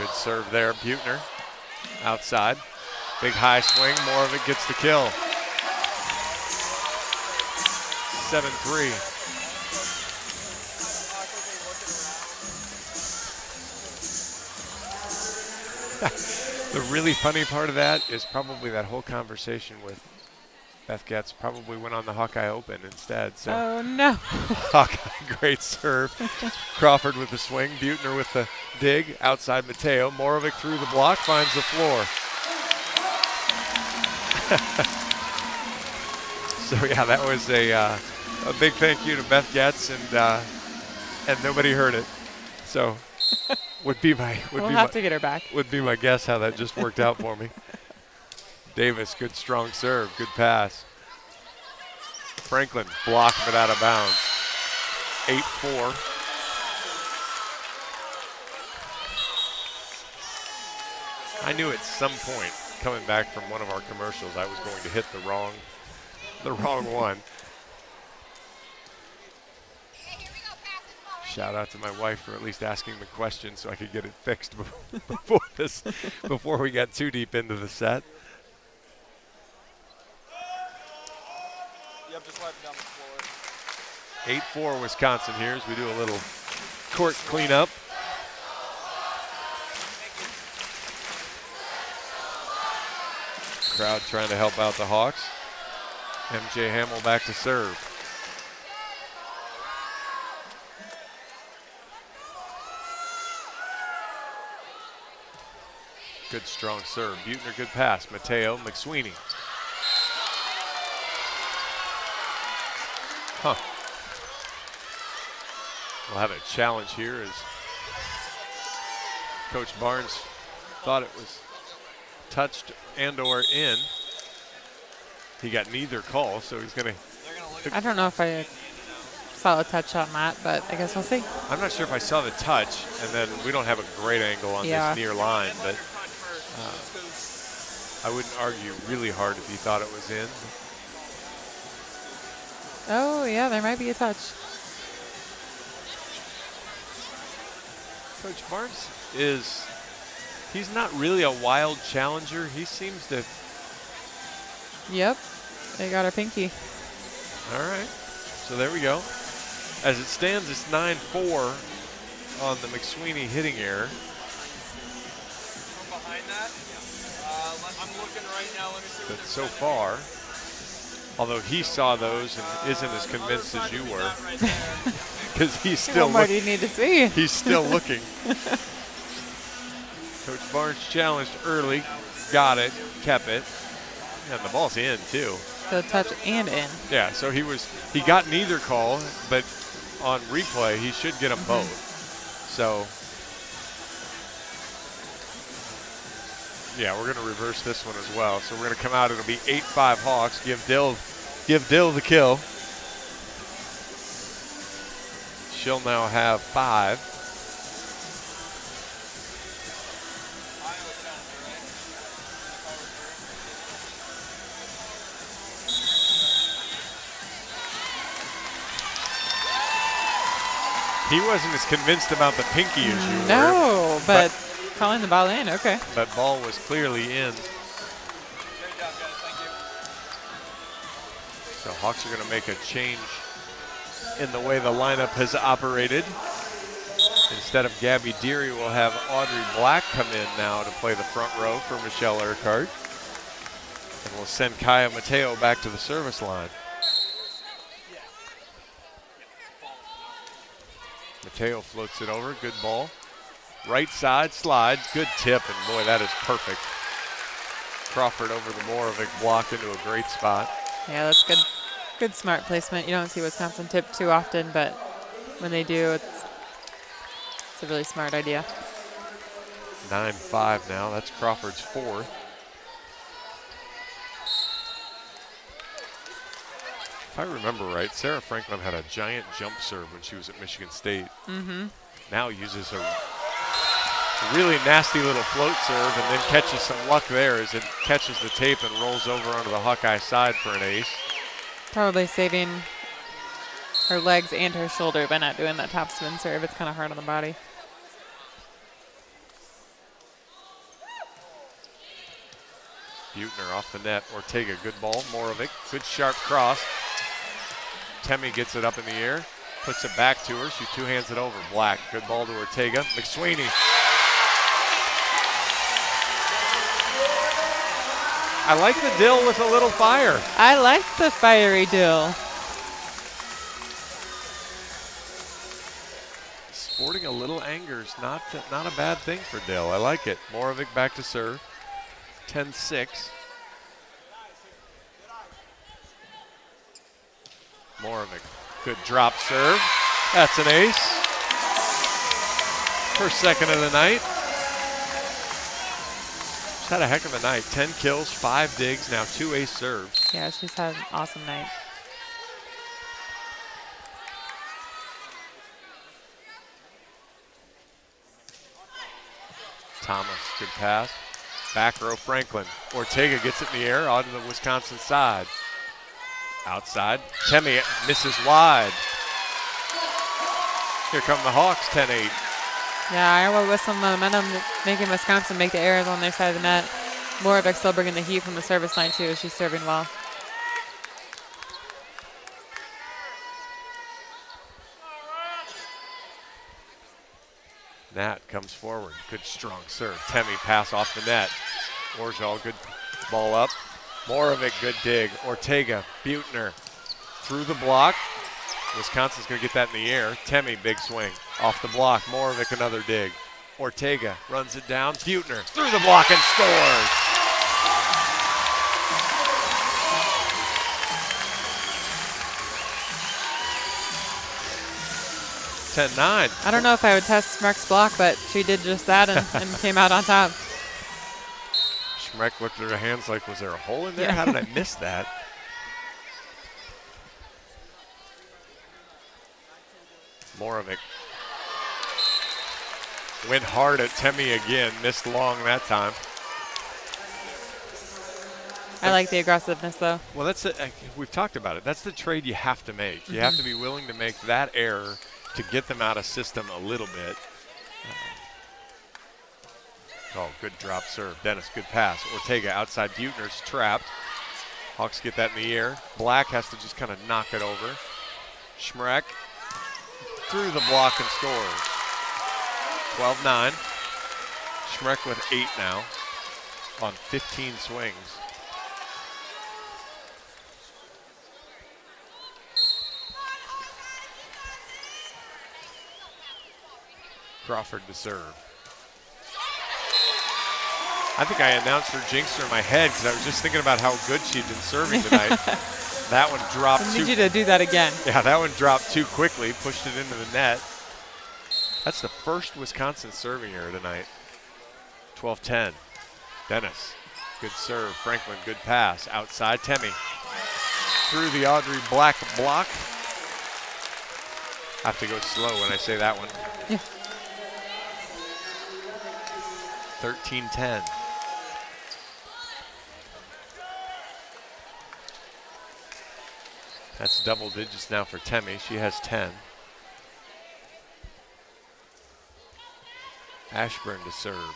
[SPEAKER 2] Good serve there, Buechner. Outside. Big high swing. More of it gets the kill. 7-3. The really funny part of that is probably that whole conversation with Beth Getz probably went on the Hawkeye Open instead. So.
[SPEAKER 3] Oh, no.
[SPEAKER 2] Hawkeye, great serve. Crawford with the swing. Buechner with the dig. Outside Mateo. Morovic through the block. Finds the floor. So, yeah, that was a big thank you to Beth Getz, and nobody heard it. So, we'll
[SPEAKER 3] have to get her back.
[SPEAKER 2] Would be my guess how that just worked out for me. Davis, good strong serve, good pass. Franklin blocked but out of bounds. 8-4. I knew at some point coming back from one of our commercials I was going to hit the wrong one. Shout out to my wife for at least asking the question so I could get it fixed before we got too deep into the set.
[SPEAKER 4] Yep, just wipe it down the floor.
[SPEAKER 2] 8-4 Wisconsin here as we do a little court cleanup. Crowd trying to help out the Hawks. MJ Hamill back to serve. Good strong serve. Buechner, good pass. Mateo, McSweeney. We'll have a challenge here as Coach Barnes thought it was touched and or in. He got neither call, so he's going to.
[SPEAKER 3] I don't know if I saw a touch on that, but I guess we'll see.
[SPEAKER 2] I'm not sure if I saw the touch, and then we don't have a great angle on this near line, but I wouldn't argue really hard if he thought it was in.
[SPEAKER 3] Oh, yeah, there might be a touch.
[SPEAKER 2] Coach Barnes he's not really a wild challenger. He seems to.
[SPEAKER 3] Yep, they got our pinky.
[SPEAKER 2] All right, so there we go. As it stands, it's 9-4 on the McSweeney hitting error.
[SPEAKER 4] From behind that, I'm looking right now. Let me see.
[SPEAKER 2] But so far, although he saw those and isn't as convinced as you were, because he's still
[SPEAKER 3] what more do you need to see?
[SPEAKER 2] He's still looking. Coach Barnes challenged early, got it, kept it, and the ball's in too.
[SPEAKER 3] So touch and in.
[SPEAKER 2] Yeah, so he got neither call, but on replay he should get them both. So yeah, we're going to reverse this one as well. So we're going to come out. It'll be 8-5 Hawks. Give Dill the kill. She'll now have 5. He wasn't as convinced about the pinky as you were.
[SPEAKER 3] No, but calling the ball in, okay.
[SPEAKER 2] That ball was clearly in.
[SPEAKER 4] Great job, guys. Thank you.
[SPEAKER 2] So Hawks are going to make a change in the way the lineup has operated. Instead of Gabby Deary, we'll have Audrey Black come in now to play the front row for Michelle Urquhart. And we'll send Kaya Mateo back to the service line. Mateo floats it over, good ball. Right side slide, good tip, and boy, that is perfect. Crawford over the Morovic block into a great spot.
[SPEAKER 3] Yeah, that's good. Good smart placement. You don't see Wisconsin tip too often, but when they do, it's a really smart idea.
[SPEAKER 2] 9-5 now, that's Crawford's 4th. If I remember right, Sarah Franklin had a giant jump serve when she was at Michigan State. Now uses a really nasty little float serve and then catches some luck there as it catches the tape and rolls over onto the Hawkeye side for an ace.
[SPEAKER 3] Probably saving her legs and her shoulder by not doing that topspin serve. It's kind of hard on the body.
[SPEAKER 2] Buechner off the net. Ortega, good ball. Morovic, good sharp cross. Temi gets it up in the air, puts it back to her. She two-hands it over. Black, good ball to Ortega. McSweeney. I like the Dill with a little fire.
[SPEAKER 3] I like the fiery Dill.
[SPEAKER 2] Sporting a little anger is not a bad thing for Dill. I like it. Morovic back to serve. 10-6. Morovic, good drop serve. That's an ace. First second of the night. She's had a heck of a night. 10 kills, 5 digs, now 2 ace serves.
[SPEAKER 3] Yeah, she's had an awesome night.
[SPEAKER 2] Thomas, good pass. Back row Franklin. Ortega gets it in the air onto the Wisconsin side. Outside. Temi misses wide. Here come the Hawks, 10-8.
[SPEAKER 3] Yeah, Iowa with some momentum making Wisconsin make the errors on their side of the net. Morovic still bringing the heat from the service line too. She's serving well.
[SPEAKER 2] Nat comes forward. Good strong serve. Temi pass off the net. Orjal, good ball up. Morovic, good dig. Ortega, Buechner through the block. Wisconsin's going to get that in the air. Temi, big swing. Off the block. Morovic, another dig. Ortega runs it down. Buechner through the block and scores. I
[SPEAKER 3] don't know if I would test Schmeck's block, but she did just that and came out on top.
[SPEAKER 2] Schmeck looked at her hands like, was there a hole in there?
[SPEAKER 3] Yeah.
[SPEAKER 2] How did I miss that? Morovic went hard at Temi again, missed long that time.
[SPEAKER 3] I like the aggressiveness, though.
[SPEAKER 2] Well, that's it. We've talked about it. That's the trade you have to make. You have to be willing to make that error to get them out of system a little bit. Oh, good drop serve. Dennis, good pass. Ortega outside. Buechner's trapped. Hawks get that in the air. Black has to just kind of knock it over. Schmeck through the block and scores. 12-9. Schmeck with 8 now on 15 swings. Crawford to serve. I think I announced her jinxer in my head because I was just thinking about how good she'd been serving tonight. That one dropped
[SPEAKER 3] I need you to do that again.
[SPEAKER 2] Yeah, that one dropped too quickly, pushed it into the net. That's the first Wisconsin serving error tonight. 12-10. Dennis, good serve. Franklin, good pass. Outside, Temi. Through the Audrey Black block. I have to go slow when I say that one.
[SPEAKER 3] Yeah.
[SPEAKER 2] 13-10. That's double digits now for Temi. She has 10. Ashburn to serve.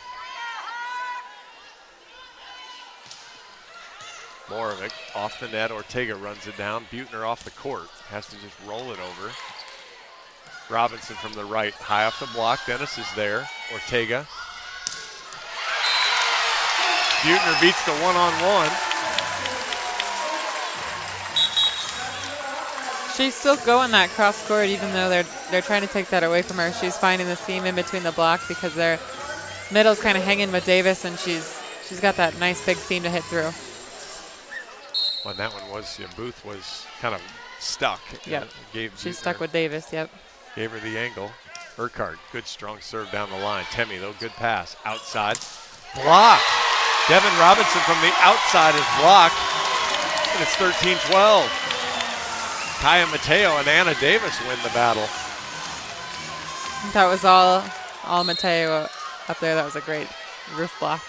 [SPEAKER 2] Morovic off the net. Ortega runs it down. Buechner off the court. Has to just roll it over. Robinson from the right. High off the block. Dennis is there. Ortega. Buechner beats the one-on-one.
[SPEAKER 3] She's still going that cross court even though they're trying to take that away from her. She's finding the seam in between the block because their middle's kind of hanging with Davis, and she's got that nice big seam to hit through.
[SPEAKER 2] Well, that one was, Booth was kind of stuck.
[SPEAKER 3] Yep. She's stuck with Davis, yep.
[SPEAKER 2] Gave her the angle. Urquhart, good strong serve down the line. Temi, though, good pass. Outside. Block. Devin Robinson from the outside is blocked. And it's 13-12. Kaya Mateo and Anna Davis win the battle.
[SPEAKER 3] That was all Mateo up there. That was a great roof block.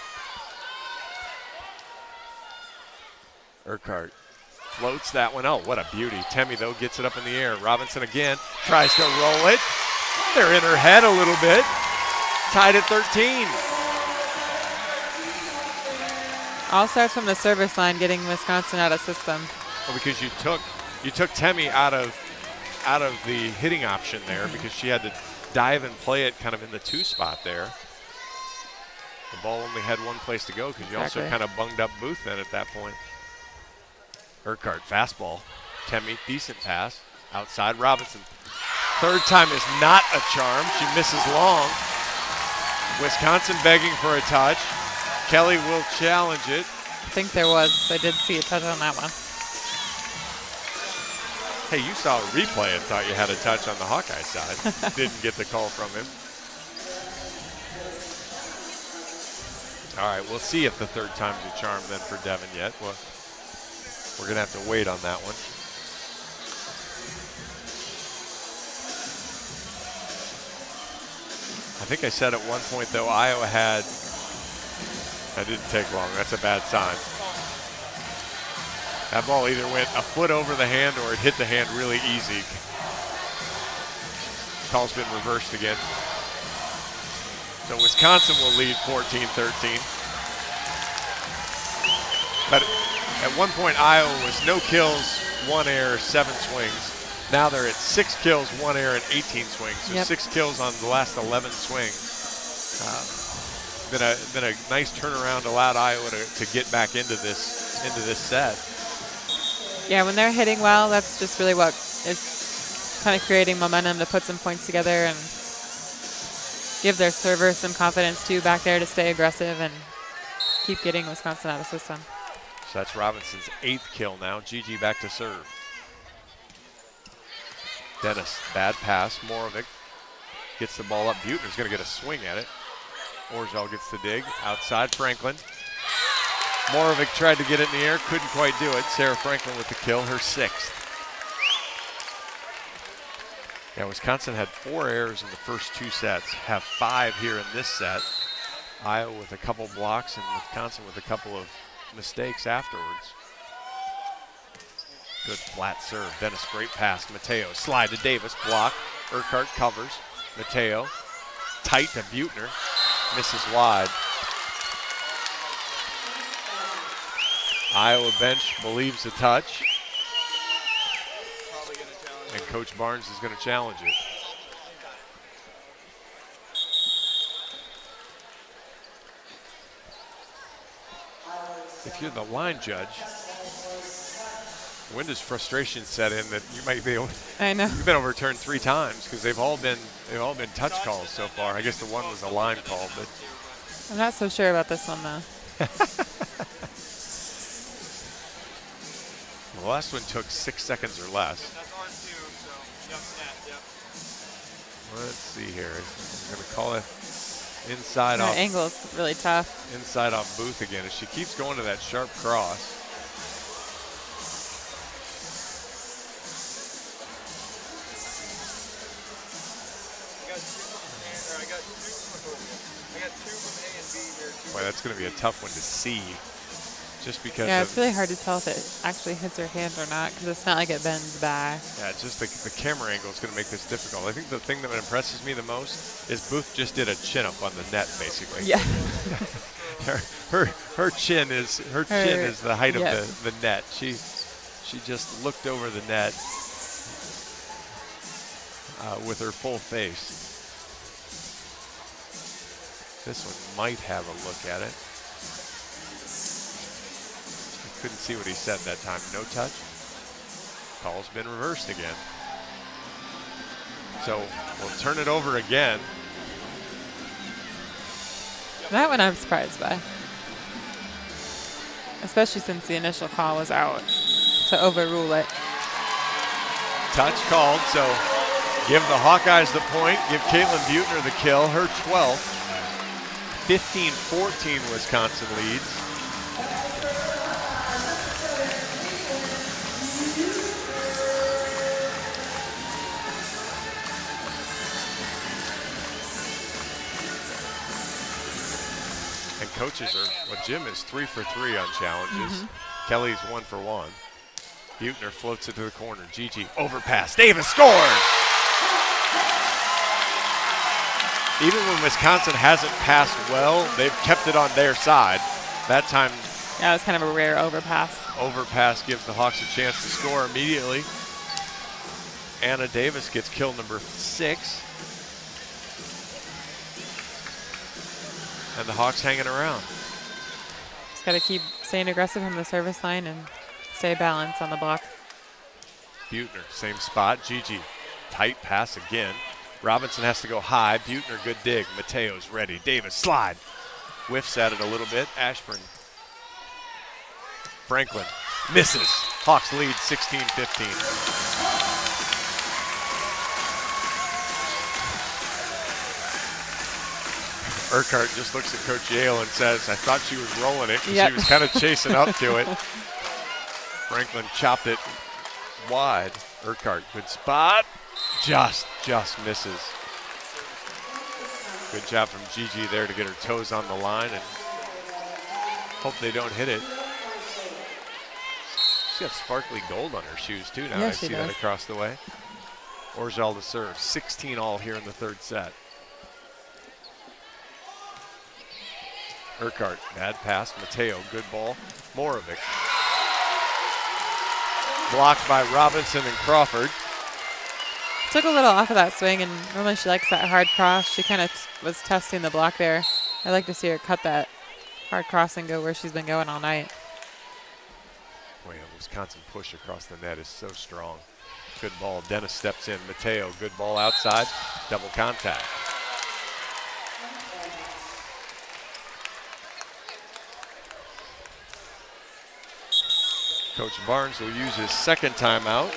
[SPEAKER 2] Urquhart floats that one. Oh, what a beauty. Temi, though, gets it up in the air. Robinson again tries to roll it. They're in her head a little bit. Tied at 13.
[SPEAKER 3] All starts from the service line, getting Wisconsin out of system.
[SPEAKER 2] Well, because you took Temi out of the hitting option there because she had to dive and play it kind of in the 2 spot there. The ball only had one place to go because you also kind of bunged up Booth then at that point. Urquhart, fastball. Temi, decent pass. Outside, Robinson. Third time is not a charm. She misses long. Wisconsin begging for a touch. Kelly will challenge it.
[SPEAKER 3] I think there was. I did see a touch on that one.
[SPEAKER 2] Hey, you saw a replay and thought you had a touch on the Hawkeye side. Didn't get the call from him. All right, we'll see if the third time's a charm then for Devin yet. Well, we're going to have to wait on that one. I think I said at one point, though, Iowa had, that didn't take long. That's a bad sign. That ball either went a foot over the hand or it hit the hand really easy. Call's been reversed again. So Wisconsin will lead 14-13. But at one point, Iowa was no kills, 1 error, 7 swings. Now they're at 6 kills, 1 error, and 18 swings. So 6 kills on the last 11 swings. Been a nice turnaround, allowed Iowa to get back into this set.
[SPEAKER 3] Yeah, when they're hitting well, that's just really what is kind of creating momentum to put some points together and give their server some confidence too back there to stay aggressive and keep getting Wisconsin out of system.
[SPEAKER 2] So that's Robinson's 8th kill now. Gigi back to serve. Dennis, bad pass. Morovic gets the ball up. Buechner's going to get a swing at it. Orgel gets the dig. Outside, Franklin. Morovic tried to get it in the air, couldn't quite do it. Sarah Franklin with the kill, her 6th. Yeah, Wisconsin had 4 errors in the first 2 sets, have 5 here in this set. Iowa with a couple blocks and Wisconsin with a couple of mistakes afterwards. Good flat serve. Dennis, great pass. Mateo, slide to Davis, block. Urquhart covers. Mateo, tight to Buechner, misses wide. Iowa bench believes the touch. And Coach Barnes is going to challenge it. If you're the line judge, when does frustration set in that you might be able?
[SPEAKER 3] I know.
[SPEAKER 2] You've been overturned 3 times because they've all been touch calls so far. I guess the one was a line call, but
[SPEAKER 3] I'm not so sure about this one though.
[SPEAKER 2] The last one took 6 seconds or less.
[SPEAKER 4] That's R2, so yep.
[SPEAKER 2] Let's see here. I'm going to call it inside
[SPEAKER 3] Her
[SPEAKER 2] off.
[SPEAKER 3] angle's really tough.
[SPEAKER 2] Inside off Booth again as she keeps going to that sharp cross. Boy, that's going to be a tough one to see. Just because
[SPEAKER 3] it's really hard to tell if it actually hits her hand or not because it's not like it bends back.
[SPEAKER 2] Yeah, just the camera angle is going to make this difficult. I think the thing that impresses me the most is Booth just did a chin up on the net, basically.
[SPEAKER 3] Yeah.
[SPEAKER 2] her chin is the height of the net. She just looked over the net with her full face. This one might have a look at it. Couldn't see what he said that time. No touch. Call's been reversed again. So we'll turn it over again.
[SPEAKER 3] That one I'm surprised by. Especially since the initial call was out to overrule it.
[SPEAKER 2] Touch called, so give the Hawkeyes the point. Give Caitlin Buechner the kill, her 12th. 15-14 Wisconsin leads. Coaches are, Jim is 3 for 3 on challenges. Kelly's 1 for 1. Buechner floats it to the corner. Gigi overpass. Davis scores! Even when Wisconsin hasn't passed well, they've kept it on their side. That time
[SPEAKER 3] Yeah, it was kind of a rare overpass.
[SPEAKER 2] Overpass gives the Hawks a chance to score immediately. Anna Davis gets kill number 6. And the Hawks hanging around.
[SPEAKER 3] Just got to keep staying aggressive on the service line and stay balanced on the block.
[SPEAKER 2] Buettner, same spot. Gigi, tight pass again. Robinson has to go high. Buettner, good dig. Mateo's ready. Davis, slide. Whiffs at it a little bit. Ashburn. Franklin misses. Hawks lead 16-15. Urquhart just looks at Coach Yale and says, I thought she was rolling it because she was kind of chasing up to it. Franklin chopped it wide. Urquhart, good spot. Just misses. Good job from Gigi there to get her toes on the line and hope they don't hit it. She's got sparkly gold on her shoes too now. I see that across the way. Orjal to serve. 16 all here in the third set. Urquhart, bad pass. Mateo, good ball. Morovic. Blocked by Robinson and Crawford.
[SPEAKER 3] Took a little off of that swing, and normally she likes that hard cross. She kind of was testing the block there. I like to see her cut that hard cross and go where she's been going all night.
[SPEAKER 2] Boy, a Wisconsin push across the net is so strong. Good ball. Dennis steps in. Mateo, good ball outside. Double contact. Coach Barnes will use his second timeout.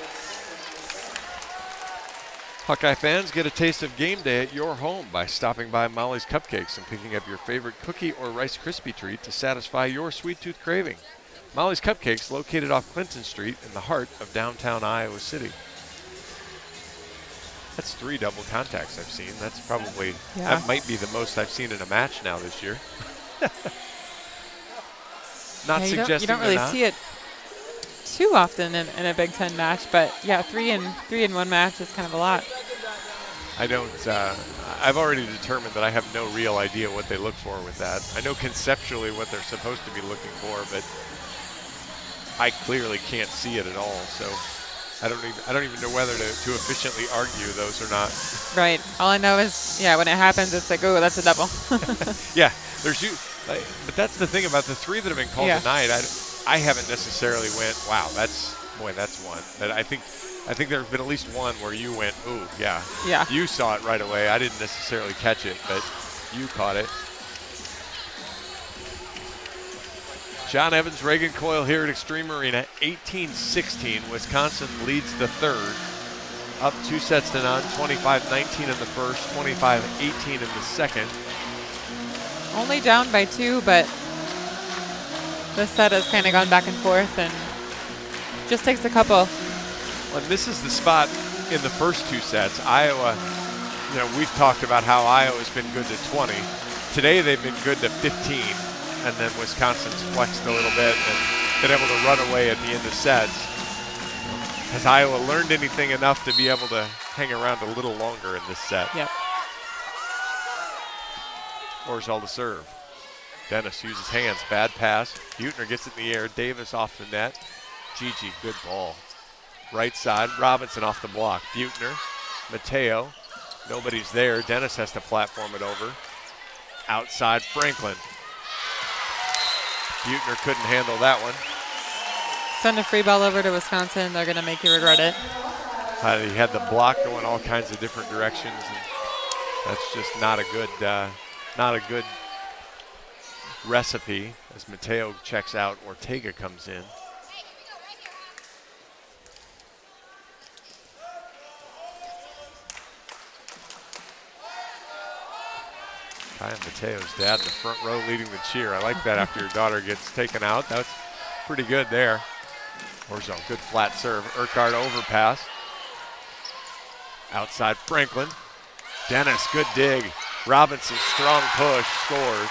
[SPEAKER 2] Hawkeye fans, get a taste of game day at your home by stopping by Molly's Cupcakes and picking up your favorite cookie or Rice Krispie treat to satisfy your sweet tooth craving. Molly's Cupcakes, located off Clinton Street in the heart of downtown Iowa City. That's 3 double contacts I've seen. That's probably, that might be the most I've seen in a match now this year. Not suggesting
[SPEAKER 3] you don't really see it too often in a Big Ten match, but yeah, 3 in 1 match is kind of a lot.
[SPEAKER 2] I don't, I've already determined that I have no real idea what they look for with that. I know conceptually what they're supposed to be looking for, but I clearly can't see it at all, so I don't even know whether to efficiently argue those or not.
[SPEAKER 3] Right. All I know is, when it happens, it's like, oh, that's a double.
[SPEAKER 2] Yeah, but that's the thing about the 3 that have been called tonight. I haven't necessarily went, wow, that's one. But I think there have been at least one where you went, ooh, yeah.
[SPEAKER 3] Yeah.
[SPEAKER 2] You saw it right away. I didn't necessarily catch it, but you caught it. John Evans, Reagan Coyle here at Extreme Arena, 18-16. Wisconsin leads the third. Up 2 sets to none, 25-19 in the first, 25-18 in the second.
[SPEAKER 3] Only down by 2, but this set has kind of gone back and forth and just takes a couple.
[SPEAKER 2] Well, this is the spot in the first 2 sets. Iowa, we've talked about how Iowa's been good to 20. Today they've been good to 15, and then Wisconsin's flexed a little bit and been able to run away at the end of sets. Has Iowa learned anything enough to be able to hang around a little longer in this set?
[SPEAKER 3] Yep.
[SPEAKER 2] Orjal to serve. Dennis uses hands, bad pass. Buettner gets it in the air. Davis off the net. Gigi, good ball. Right side, Robinson off the block. Buettner, Mateo, nobody's there. Dennis has to platform it over. Outside, Franklin. Buettner couldn't handle that one.
[SPEAKER 3] Send a free ball over to Wisconsin. They're going to make you regret it.
[SPEAKER 2] He had the block going all kinds of different directions. And that's just not a good recipe. As Mateo checks out, Ortega comes in. Kaya Mateo's dad in the front row leading the cheer. I like that after your daughter gets taken out. That's pretty good there. Orjal, good flat serve. Urquhart overpass. Outside Franklin. Dennis, good dig. Robinson, strong push, scores.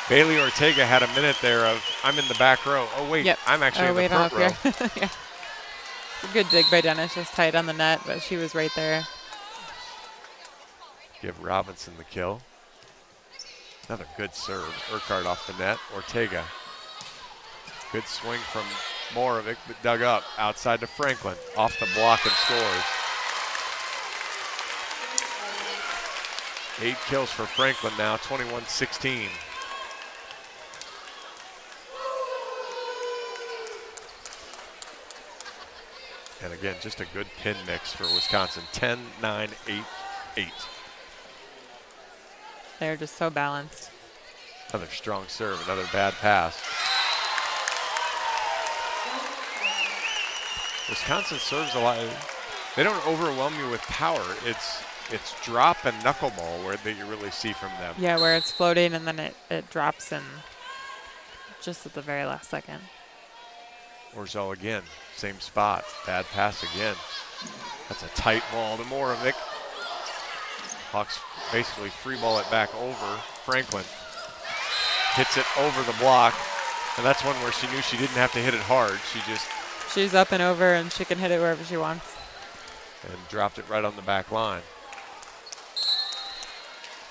[SPEAKER 2] Bailey Ortega had a minute there of, I'm in the back row. Oh, wait, I'm actually in the front row.
[SPEAKER 3] Yeah. Good dig by Dennis, just tight on the net, but she was right there.
[SPEAKER 2] Give Robinson the kill. Another good serve. Urquhart off the net. Ortega. Good swing from Morovic, but dug up outside to Franklin. Off the block and scores. 8 kills for Franklin now, 21-16. And again, just a good pin mix for Wisconsin. 10, 9, 8, 8.
[SPEAKER 3] They're just so balanced.
[SPEAKER 2] Another strong serve, another bad pass. Wisconsin serves a lot. They don't overwhelm you with power. It's drop and knuckleball that you really see from them.
[SPEAKER 3] Yeah, where it's floating and then it drops in just at the very last second.
[SPEAKER 2] Orzel again, same spot. Bad pass again. That's a tight ball to Morovic. Hawks basically free ball it back over. Franklin hits it over the block. And that's one where she knew she didn't have to hit it hard.
[SPEAKER 3] She's up and over and she can hit it wherever she wants.
[SPEAKER 2] And dropped it right on the back line.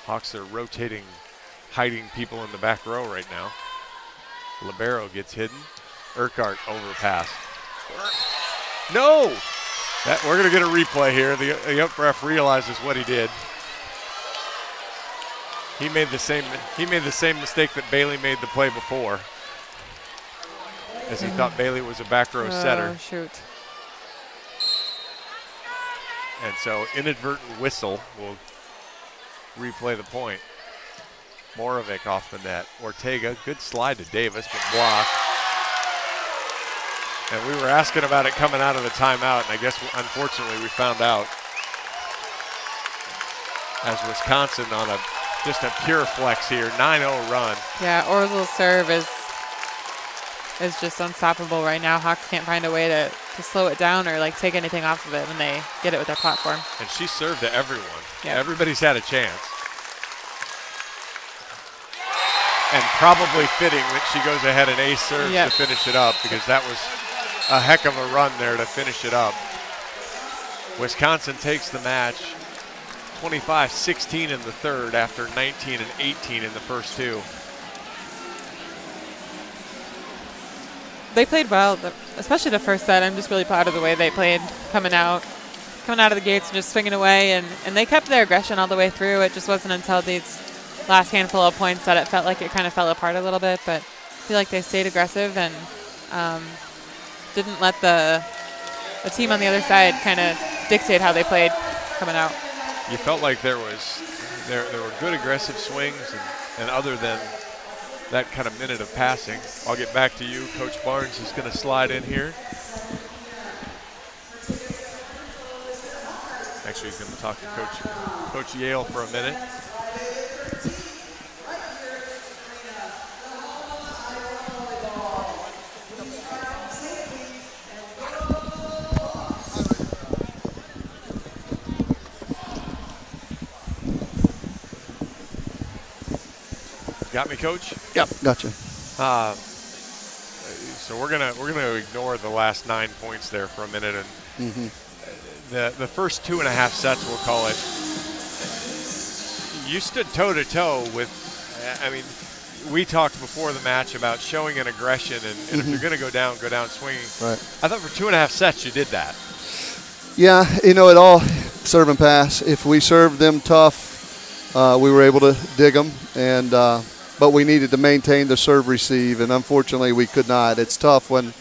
[SPEAKER 2] Hawks are rotating, hiding people in the back row right now. Libero gets hidden. Urquhart overpass. No! We're going to get a replay here. The ump ref realizes what he did. He made the same mistake that Bailey made the play before, as he thought Bailey was a back row setter.
[SPEAKER 3] Oh, shoot.
[SPEAKER 2] And so inadvertent whistle will replay the point. Morovic off the net. Ortega, good slide to Davis, but blocked. And we were asking about it coming out of the timeout, and I guess unfortunately we found out. As Wisconsin on just a pure flex here, 9-0 run.
[SPEAKER 3] Yeah, Orzel's serve is just unstoppable right now. Hawks can't find a way to slow it down or like take anything off of it when they get it with their platform.
[SPEAKER 2] And she served to everyone.
[SPEAKER 3] Yep.
[SPEAKER 2] Everybody's had a chance. And probably fitting that she goes ahead and ace serves to finish it up, because that was a heck of a run there to finish it up. Wisconsin takes the match 25-16 in the third after 19 and 18 in the first two.
[SPEAKER 3] They played well, especially the first set. I'm just really proud of the way they played coming out of the gates and just swinging away, and they kept their aggression all the way through. It just wasn't until these last handful of points that it felt like it kind of fell apart a little bit, but I feel like they stayed aggressive and didn't let the team on the other side kind of dictate how they played coming out.
[SPEAKER 2] You felt like there were good aggressive swings, and other than that kind of minute of passing. I'll get back to you. Coach Barnes is going to slide in here. Actually, he's going to talk to Coach Yale for a minute. Got me, Coach?
[SPEAKER 9] Yep, gotcha.
[SPEAKER 2] So we're gonna ignore the last 9 points there for a minute, and the first 2.5 sets, we'll call it. You stood toe to toe with. I mean, we talked before the match about showing an aggression, and if you're gonna go down swinging.
[SPEAKER 9] Right.
[SPEAKER 2] I thought for 2.5 sets you did that.
[SPEAKER 9] Yeah, it all serve and pass. If we served them tough, we were able to dig them, and. But we needed to maintain the serve receive, and unfortunately we could not. It's tough when,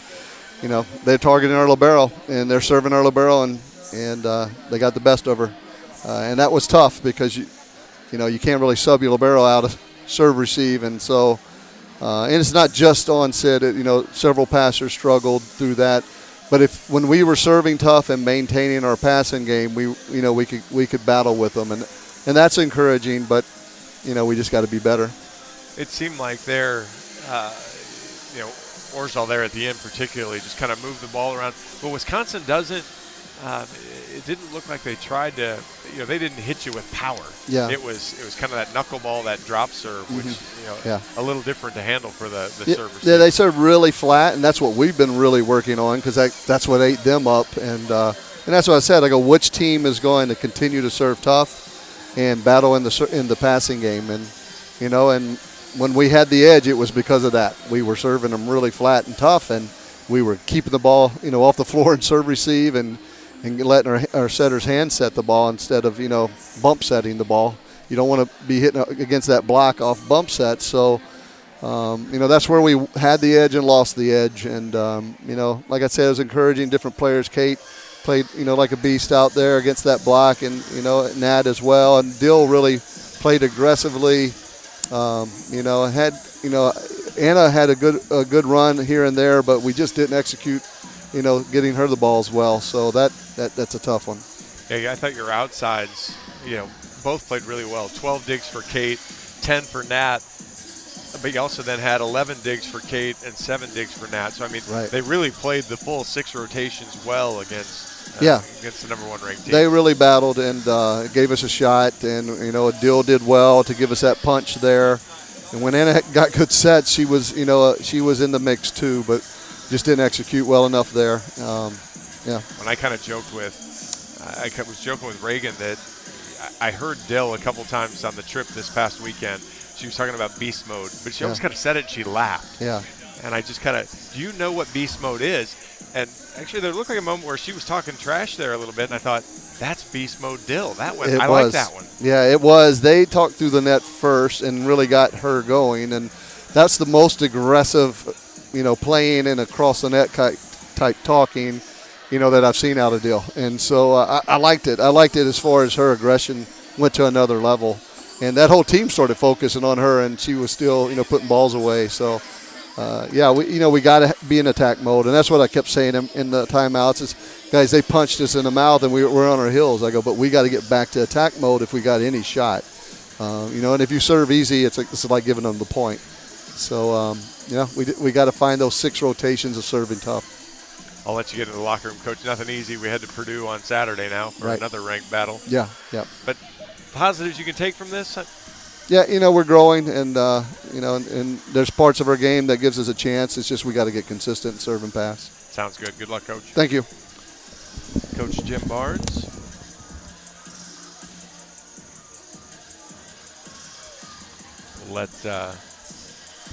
[SPEAKER 9] they're targeting our libero and they're serving our libero, and they got the best of her, and that was tough because you can't really sub your libero out of serve receive, and so and it's not just on set. Several passers struggled through that, but when we were serving tough and maintaining our passing game, we could battle with them, and that's encouraging. But we just got to be better.
[SPEAKER 2] It seemed like Orzel there at the end particularly just kind of moved the ball around. But Wisconsin doesn't. It didn't look like they tried to. They didn't hit you with power.
[SPEAKER 9] Yeah.
[SPEAKER 2] It was kind of that knuckleball, that drop serve, which a little different to handle for the serve receiver.
[SPEAKER 9] Yeah, they serve really flat, and that's what we've been really working on, because that's what ate them up. And that's what I said. I go, which team is going to continue to serve tough and battle in the passing game? And and when we had the edge, it was because of that. We were serving them really flat and tough, and we were keeping the ball, off the floor and serve receive and letting our setters hand set the ball instead of, bump setting the ball. You don't want to be hitting against that block off bump sets. So, that's where we had the edge and lost the edge. And, like I said, it was encouraging different players. Kate played, like a beast out there against that block, and, Nat as well. And Dill really played aggressively. Anna had a good run here and there, but we just didn't execute, getting her the balls well. So that's a tough one.
[SPEAKER 2] Yeah, I thought your outsides, both played really well. 12 digs for Kate, 10 for Nat, but you also then had 11 digs for Kate and 7 digs for Nat. So, They really played the full 6 rotations well against the number 1 ranked team.
[SPEAKER 9] They really battled and gave us a shot, and, Dill did well to give us that punch there. And when Anna got good sets, she was, she was in the mix too, but just didn't execute well enough there.
[SPEAKER 2] When I kind of joked with, I was joking with Reagan that I heard Dill a couple times on the trip this past weekend. She was talking about beast mode, but she always kind of said it and she laughed.
[SPEAKER 9] Yeah.
[SPEAKER 2] And I just kind of, do you know what beast mode is? And actually, there looked like a moment where she was talking trash there a little bit, and I thought, that's beast mode Dill. That one, I like that one.
[SPEAKER 9] Yeah, it was. They talked through the net first and really got her going, and that's the most aggressive, playing and across the net type talking, that I've seen out of Dill. And so I liked it. I liked it as far as her aggression went to another level. And that whole team started focusing on her, and she was still, putting balls away. So, we got to be in attack mode. And that's what I kept saying in the timeouts is, guys, they punched us in the mouth, and we're on our heels. I go, but we got to get back to attack mode if we got any shot. And if you serve easy, it's like giving them the point. So, we got to find those 6 rotations of serving tough.
[SPEAKER 2] I'll let you get into the locker room, Coach. Nothing easy. We head to Purdue on Saturday now for another ranked battle.
[SPEAKER 9] Yeah.
[SPEAKER 2] But positives you can take from this?
[SPEAKER 9] Yeah, we're growing, and and there's parts of our game that gives us a chance. It's just we got to get consistent, serve and pass.
[SPEAKER 2] Sounds good. Good luck, Coach.
[SPEAKER 9] Thank you.
[SPEAKER 2] Coach Jim Barnes. We'll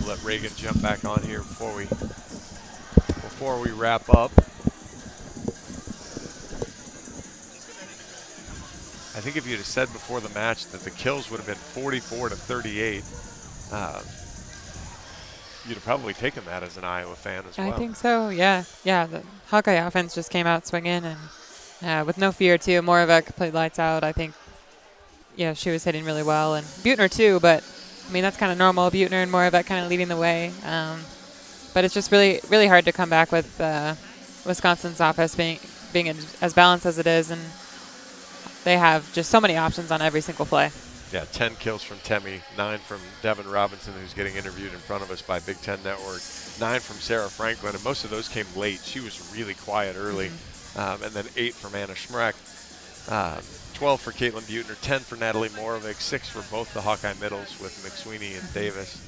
[SPEAKER 2] let Reagan jump back on here before we wrap up. I think if you'd have said before the match that the kills would have been 44-38, you'd have probably taken that as an Iowa fan as well.
[SPEAKER 3] I think so, yeah. Yeah, the Hawkeye offense just came out swinging and with no fear, too. Moravec played lights out. I think, she was hitting really well. And Buettner, too, but, that's kind of normal. Buettner and Moravec kind of leading the way. But it's just really, really hard to come back with Wisconsin's offense being as balanced as it is, and they have just so many options on every single play.
[SPEAKER 2] Yeah, 10 kills from Temmie, 9 from Devin Robinson, who's getting interviewed in front of us by Big Ten Network, 9 from Sarah Franklin, and most of those came late. She was really quiet early, and then 8 from Anna Schmreck, 12 for Caitlin Buettner, 10 for Natalie Moravec, 6 for both the Hawkeye middles with McSweeney and Davis.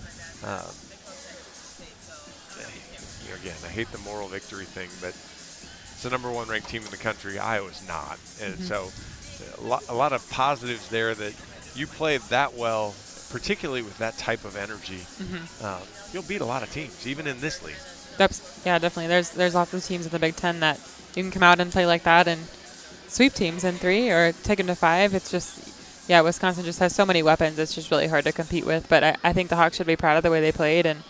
[SPEAKER 2] Again, I hate the moral victory thing, but it's the number 1 ranked team in the country. Iowa's not, and so a lot of positives there that you played that well, particularly with that type of energy. You'll beat a lot of teams, even in this league.
[SPEAKER 3] Yeah, definitely. There's lots of teams in the Big Ten that you can come out and play like that and sweep teams in 3 or take them to 5. It's just, Wisconsin just has so many weapons. It's just really hard to compete with. But I think the Hawks should be proud of the way they played, and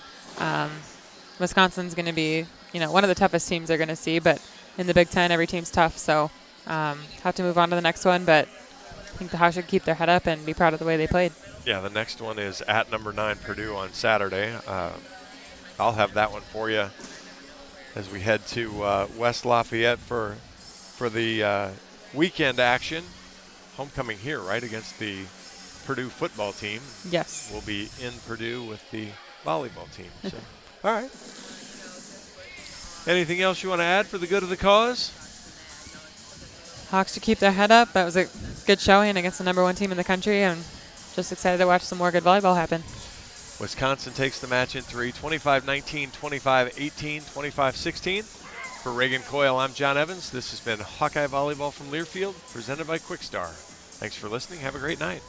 [SPEAKER 3] Wisconsin's going to be, one of the toughest teams they're going to see. But in the Big Ten, every team's tough, so have to move on to the next one. But I think the Hawks should keep their head up and be proud of the way they played. Yeah,
[SPEAKER 2] the next one is at number 9 Purdue on Saturday. I'll have that one for you as we head to West Lafayette for the weekend action. Homecoming here, right, against the Purdue football team.
[SPEAKER 3] Yes.
[SPEAKER 2] We'll be in Purdue with the volleyball team. So, all right. Anything else you want to add for the good of the cause?
[SPEAKER 3] Hawks should keep their head up. That was a good showing against the number 1 team in the country, and just excited to watch some more good volleyball happen.
[SPEAKER 2] Wisconsin takes the match in 3, 25-19, 25-18, 25-16. For Reagan Coyle, I'm John Evans. This has been Hawkeye Volleyball from Learfield, presented by Quickstar. Thanks for listening. Have a great night.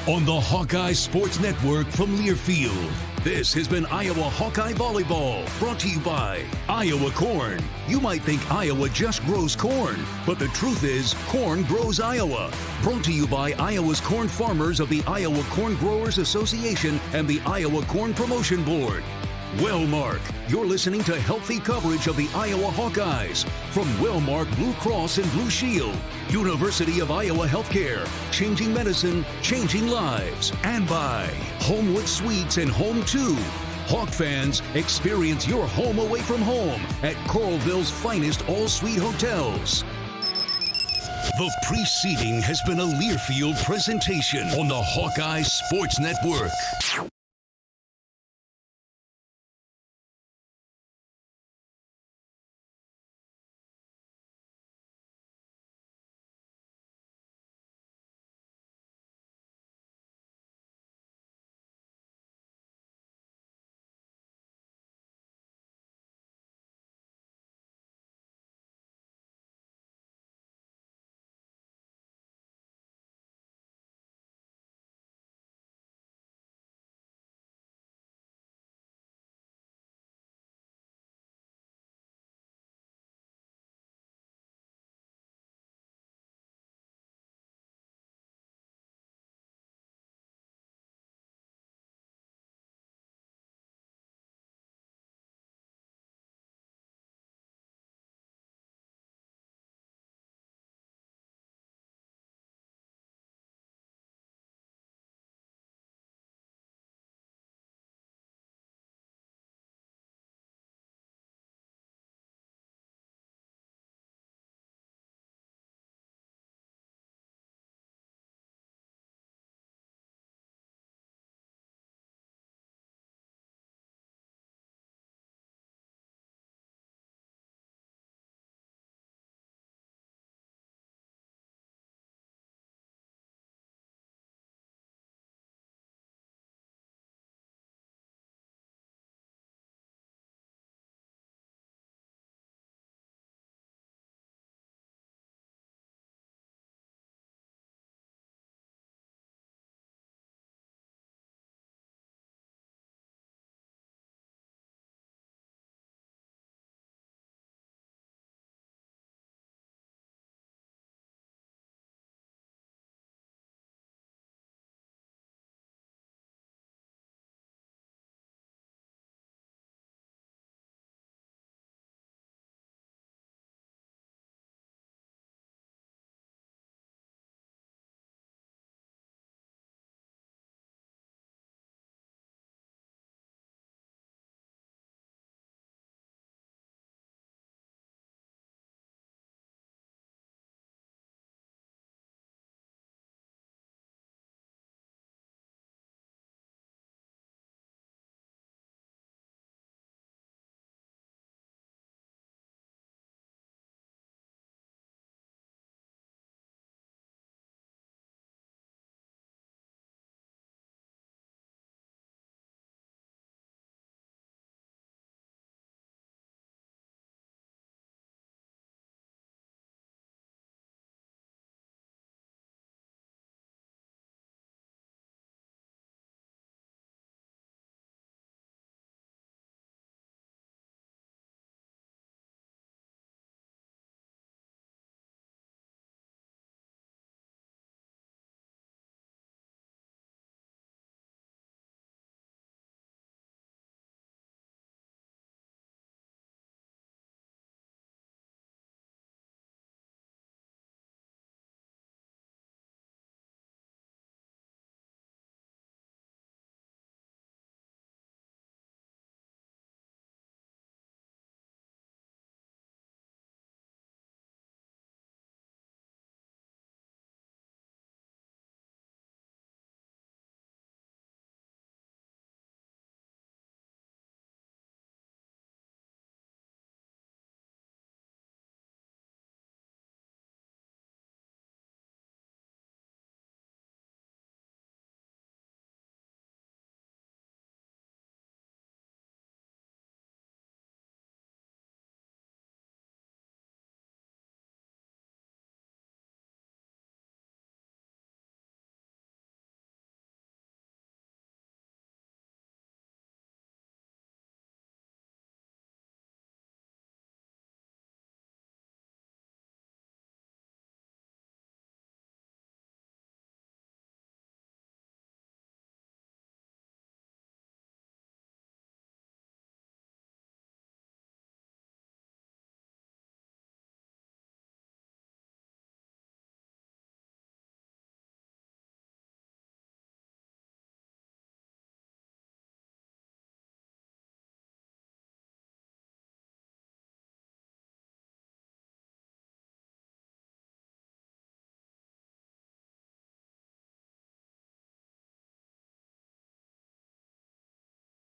[SPEAKER 1] on the Hawkeye Sports Network from Learfield. This has been Iowa Hawkeye Volleyball, brought to you by Iowa Corn. You might think Iowa just grows corn, but the truth is corn grows Iowa. Brought to you by Iowa's corn farmers of the Iowa Corn Growers Association and the Iowa Corn Promotion Board. Wellmark, you're listening to healthy coverage of the Iowa Hawkeyes from Wellmark Blue Cross and Blue Shield, University of Iowa Healthcare, changing medicine, changing lives, and by Homewood Suites and Home 2. Hawk fans, experience your home away from home at Coralville's finest all-suite hotels. The preceding has been a Learfield presentation on the Hawkeye Sports Network.